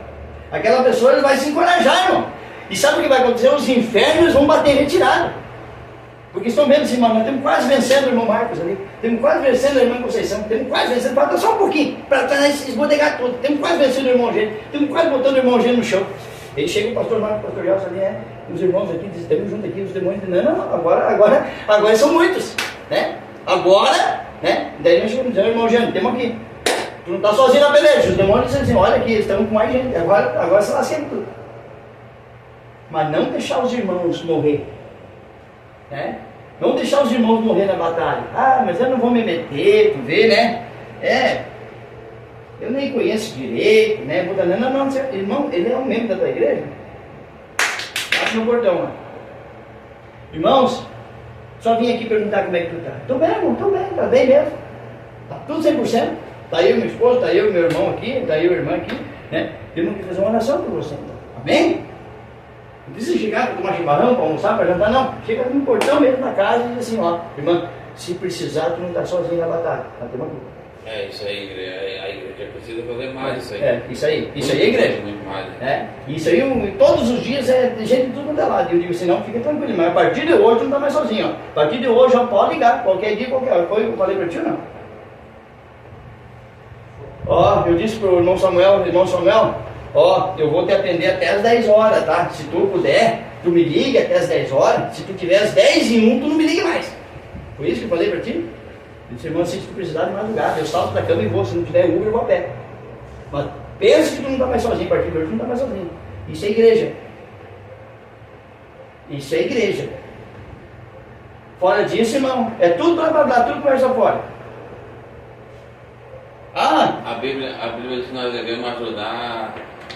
Aquela pessoa ele vai se encorajar, irmão. E sabe o que vai acontecer? Os infernos vão bater em retirada. Porque estão vendo assim, nós estamos quase vencendo o irmão Marcos ali, estamos quase vencendo a irmã Conceição, estamos quase vencendo, falta só um pouquinho, para esbodegar tudo, estamos quase vencendo o irmão Gênio, estamos quase botando o irmão Gênio no chão. Ele chega o pastor Marcos, o pastor Gelson ali, os irmãos aqui, dizem, estamos juntos aqui, os demônios dizem, não, agora são muitos, agora, daí nós chegamos, irmão Gênio, temos aqui, tu não está sozinho na peleja, os demônios dizem assim, olha aqui, estamos com mais gente, agora se lasquemos tudo. Mas não deixar os irmãos morrer, não deixar os irmãos morrer na batalha. Mas eu não vou me meter, tu vê, eu nem conheço direito, não, irmão, ele é um membro da tua igreja. Bate no portão lá. Irmãos, só vim aqui perguntar como é que tu está. Estou bem, irmão, estou bem, está bem mesmo. Está tudo 100%. Está eu e minha esposa, está eu e meu irmão aqui, está eu e a irmã aqui, Temos que fazer uma oração por você, então. Amém? Não precisa chegar para tomar chimarrão, para almoçar, para jantar, não. Chega no portão mesmo da casa e diz assim, irmã, se precisar, tu não está sozinho na batalha. Tá, tem uma coisa. Isso aí, a igreja precisa fazer mais isso aí. Isso aí é igreja. Isso aí, todos os dias é gente de tudo quanto é lado. Eu digo assim, não, fica tranquilo, mas a partir de hoje tu não está mais sozinho. A partir de hoje já pode ligar, qualquer dia, qualquer hora. Foi o que eu falei para ti ou não? Eu disse para o irmão Samuel, eu vou te atender até as 10 horas, tá? Se tu puder, tu me liga até as 10 horas. Se tu tiver as 10 e 1, tu não me liga mais. Foi isso que eu falei para ti? Eu disse, irmão, se tu precisar de madrugada, eu salto da cama e vou. Se não tiver Uber, eu vou a pé. Mas pensa que tu não está mais sozinho, a partir de hoje tu não está mais sozinho. Isso é igreja. Isso é igreja. Fora disso, irmão, é tudo blá blá blá, tudo conversa fora. A Bíblia diz que nós devemos ajudar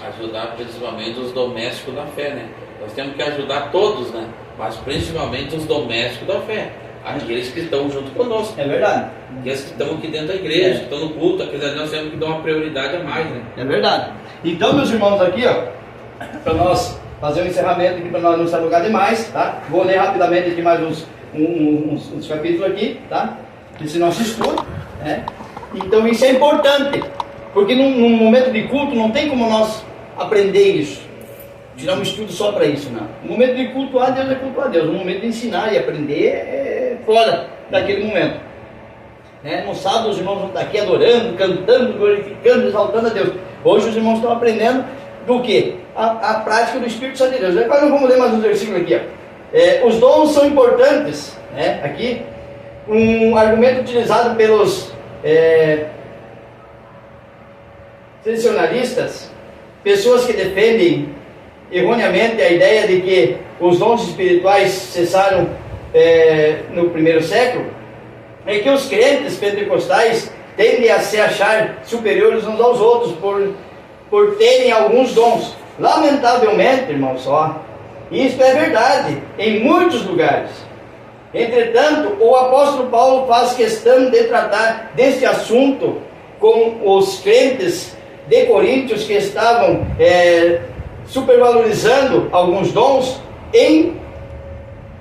Ajudar principalmente os domésticos da fé, né? Nós temos que ajudar todos, né? Mas principalmente os domésticos da fé. Aqueles que estão junto conosco. É verdade. Aqueles que estão aqui dentro da igreja, que estão no culto, aqueles ali nós temos que dar uma prioridade a mais, né? É verdade. Então, meus irmãos, aqui, ó, para nós fazer um encerramento aqui, para nós não se alugar demais, tá? Vou ler rapidamente aqui mais uns capítulos aqui, tá? Esse nosso estudo, né? Então, isso é importante, porque num momento de culto não tem como nós aprender isso. Tirar um estudo só para isso, não. O momento de cultuar a Deus é cultuar a Deus. O momento de ensinar e aprender é fora daquele momento. No sábado os irmãos vão estar aqui adorando, cantando, glorificando, exaltando a Deus. Hoje os irmãos estão aprendendo do quê? A prática do Espírito Santo de Deus. Agora nós vamos ler mais um versículo aqui. Ó. Os dons são importantes. Aqui, um argumento utilizado pelos tradicionalistas, pessoas que defendem erroneamente a ideia de que os dons espirituais cessaram no primeiro século, é que os crentes pentecostais tendem a se achar superiores uns aos outros por terem alguns dons. Lamentavelmente, irmãos, isso é verdade em muitos lugares. Entretanto, o apóstolo Paulo faz questão de tratar deste assunto com os crentes de Coríntios que estavam supervalorizando alguns dons em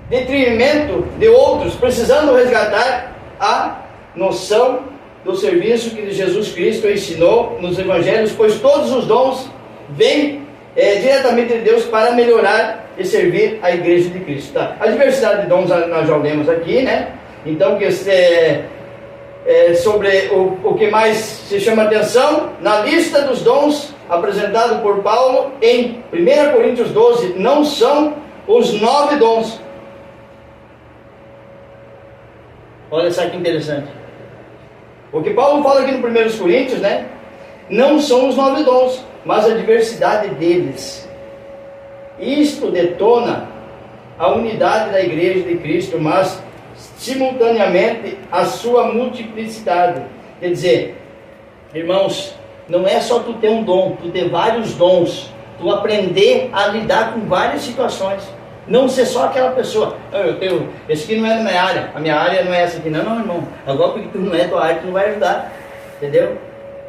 detrimento de outros, precisando resgatar a noção do serviço que Jesus Cristo ensinou nos evangelhos, pois todos os dons vêm diretamente de Deus para melhorar e servir a igreja de Cristo. Tá? A diversidade de dons nós já lemos aqui, né? Então, sobre o que mais se chama atenção, na lista dos dons apresentado por Paulo em 1 Coríntios 12, não são os 9 dons. Olha só que interessante. O que Paulo fala aqui no 1 Coríntios, né? Não são os 9 dons, mas a diversidade deles. Isto detona a unidade da igreja de Cristo, mas simultaneamente a sua multiplicidade. Quer dizer, irmãos, não é só tu ter um dom, tu ter vários dons, tu aprender a lidar com várias situações. Não ser só aquela pessoa, esse aqui não é da minha área, a minha área não é essa aqui, não, irmão. Agora porque tu não é tua área, tu não vai ajudar, entendeu?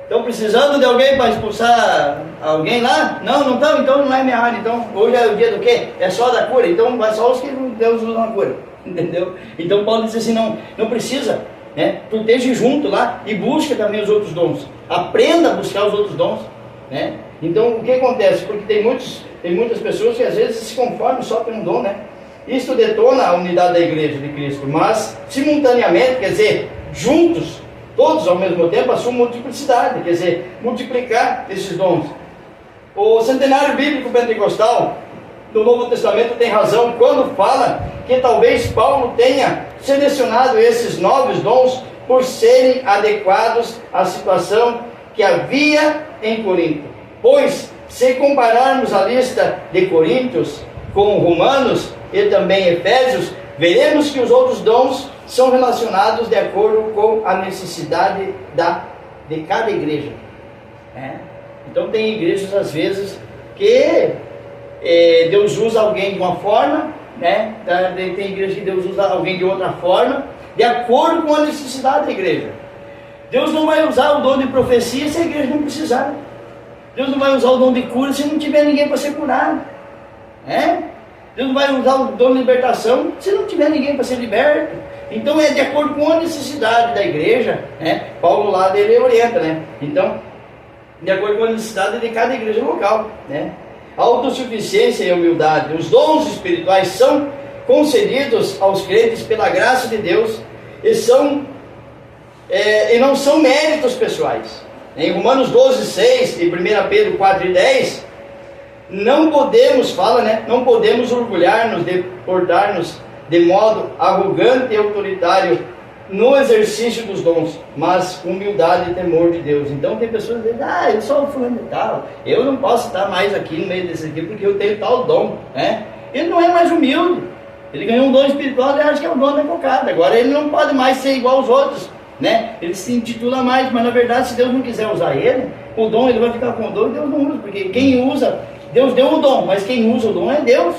Estão precisando de alguém para expulsar alguém lá? Não estão, então não é minha área. Então hoje é o dia do quê? É só da cura, então vai só os que Deus usa na cura, entendeu? Então Paulo diz assim, não precisa, né? Tu esteja junto lá e busca também os outros dons, aprenda a buscar os outros dons, né? Então o que acontece? Porque tem muitas pessoas que às vezes se conformam só com um dom, né? Isto detona a unidade da igreja de Cristo, mas simultaneamente, quer dizer, juntos, todos ao mesmo tempo, a sua multiplicidade, quer dizer, multiplicar esses dons. O centenário bíblico pentecostal do Novo Testamento tem razão quando fala que talvez Paulo tenha selecionado esses 9 dons por serem adequados à situação que havia em Corinto. Pois, se compararmos a lista de Coríntios com Romanos e também Efésios, veremos que os outros dons são relacionados de acordo com a necessidade de cada igreja. Então tem igrejas às vezes que Deus usa alguém de uma forma, né? Tem igreja que Deus usa alguém de outra forma, de acordo com a necessidade da igreja. Deus não vai usar o dom de profecia se a igreja não precisar. Deus não vai usar o dom de cura se não tiver ninguém para ser curado. Deus não vai usar o dom de libertação se não tiver ninguém para ser liberto. Então é de acordo com a necessidade da igreja, né? Paulo lá dele orienta, né? Então, de acordo com a necessidade de cada igreja local, né? A autossuficiência e a humildade, os dons espirituais são concedidos aos crentes pela graça de Deus e não são méritos pessoais. Em Romanos 12, 6 e 1 Pedro 4 e 10, não podemos orgulhar-nos de portar-nos de modo arrogante e autoritário no exercício dos dons, mas humildade e temor de Deus. Então tem pessoas que dizem, eu sou fulano de tal, eu não posso estar mais aqui no meio desse aqui porque eu tenho tal dom, né? Ele não é mais humilde, ele ganhou um dom espiritual e acha que é o dom da cocada. Agora ele não pode mais ser igual aos outros, né? Ele se intitula mais, mas na verdade se Deus não quiser usar ele, o dom, ele vai ficar com o dom e Deus não usa, porque quem usa, Deus deu o dom, mas quem usa o dom é Deus.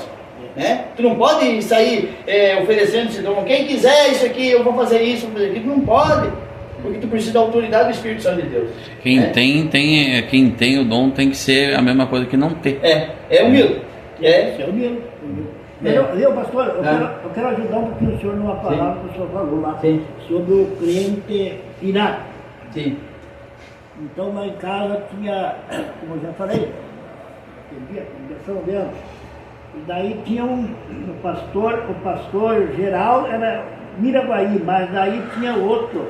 Né? Tu não pode sair oferecendo esse dom, quem quiser isso aqui, eu vou fazer isso, vou fazer aquilo, não pode, porque tu precisa da autoridade do Espírito Santo de Deus. Quem tem o dom tem que ser a mesma coisa que não ter. É humilde. É humilde. Eu, pastor, eu quero ajudar um pouquinho o senhor numa palavra que o senhor falou lá, sobre o crente irado. Sim. Então lá em casa tinha, como eu já falei, São Deus. E daí tinha o pastor geral era Miraguaí, mas daí tinha outro.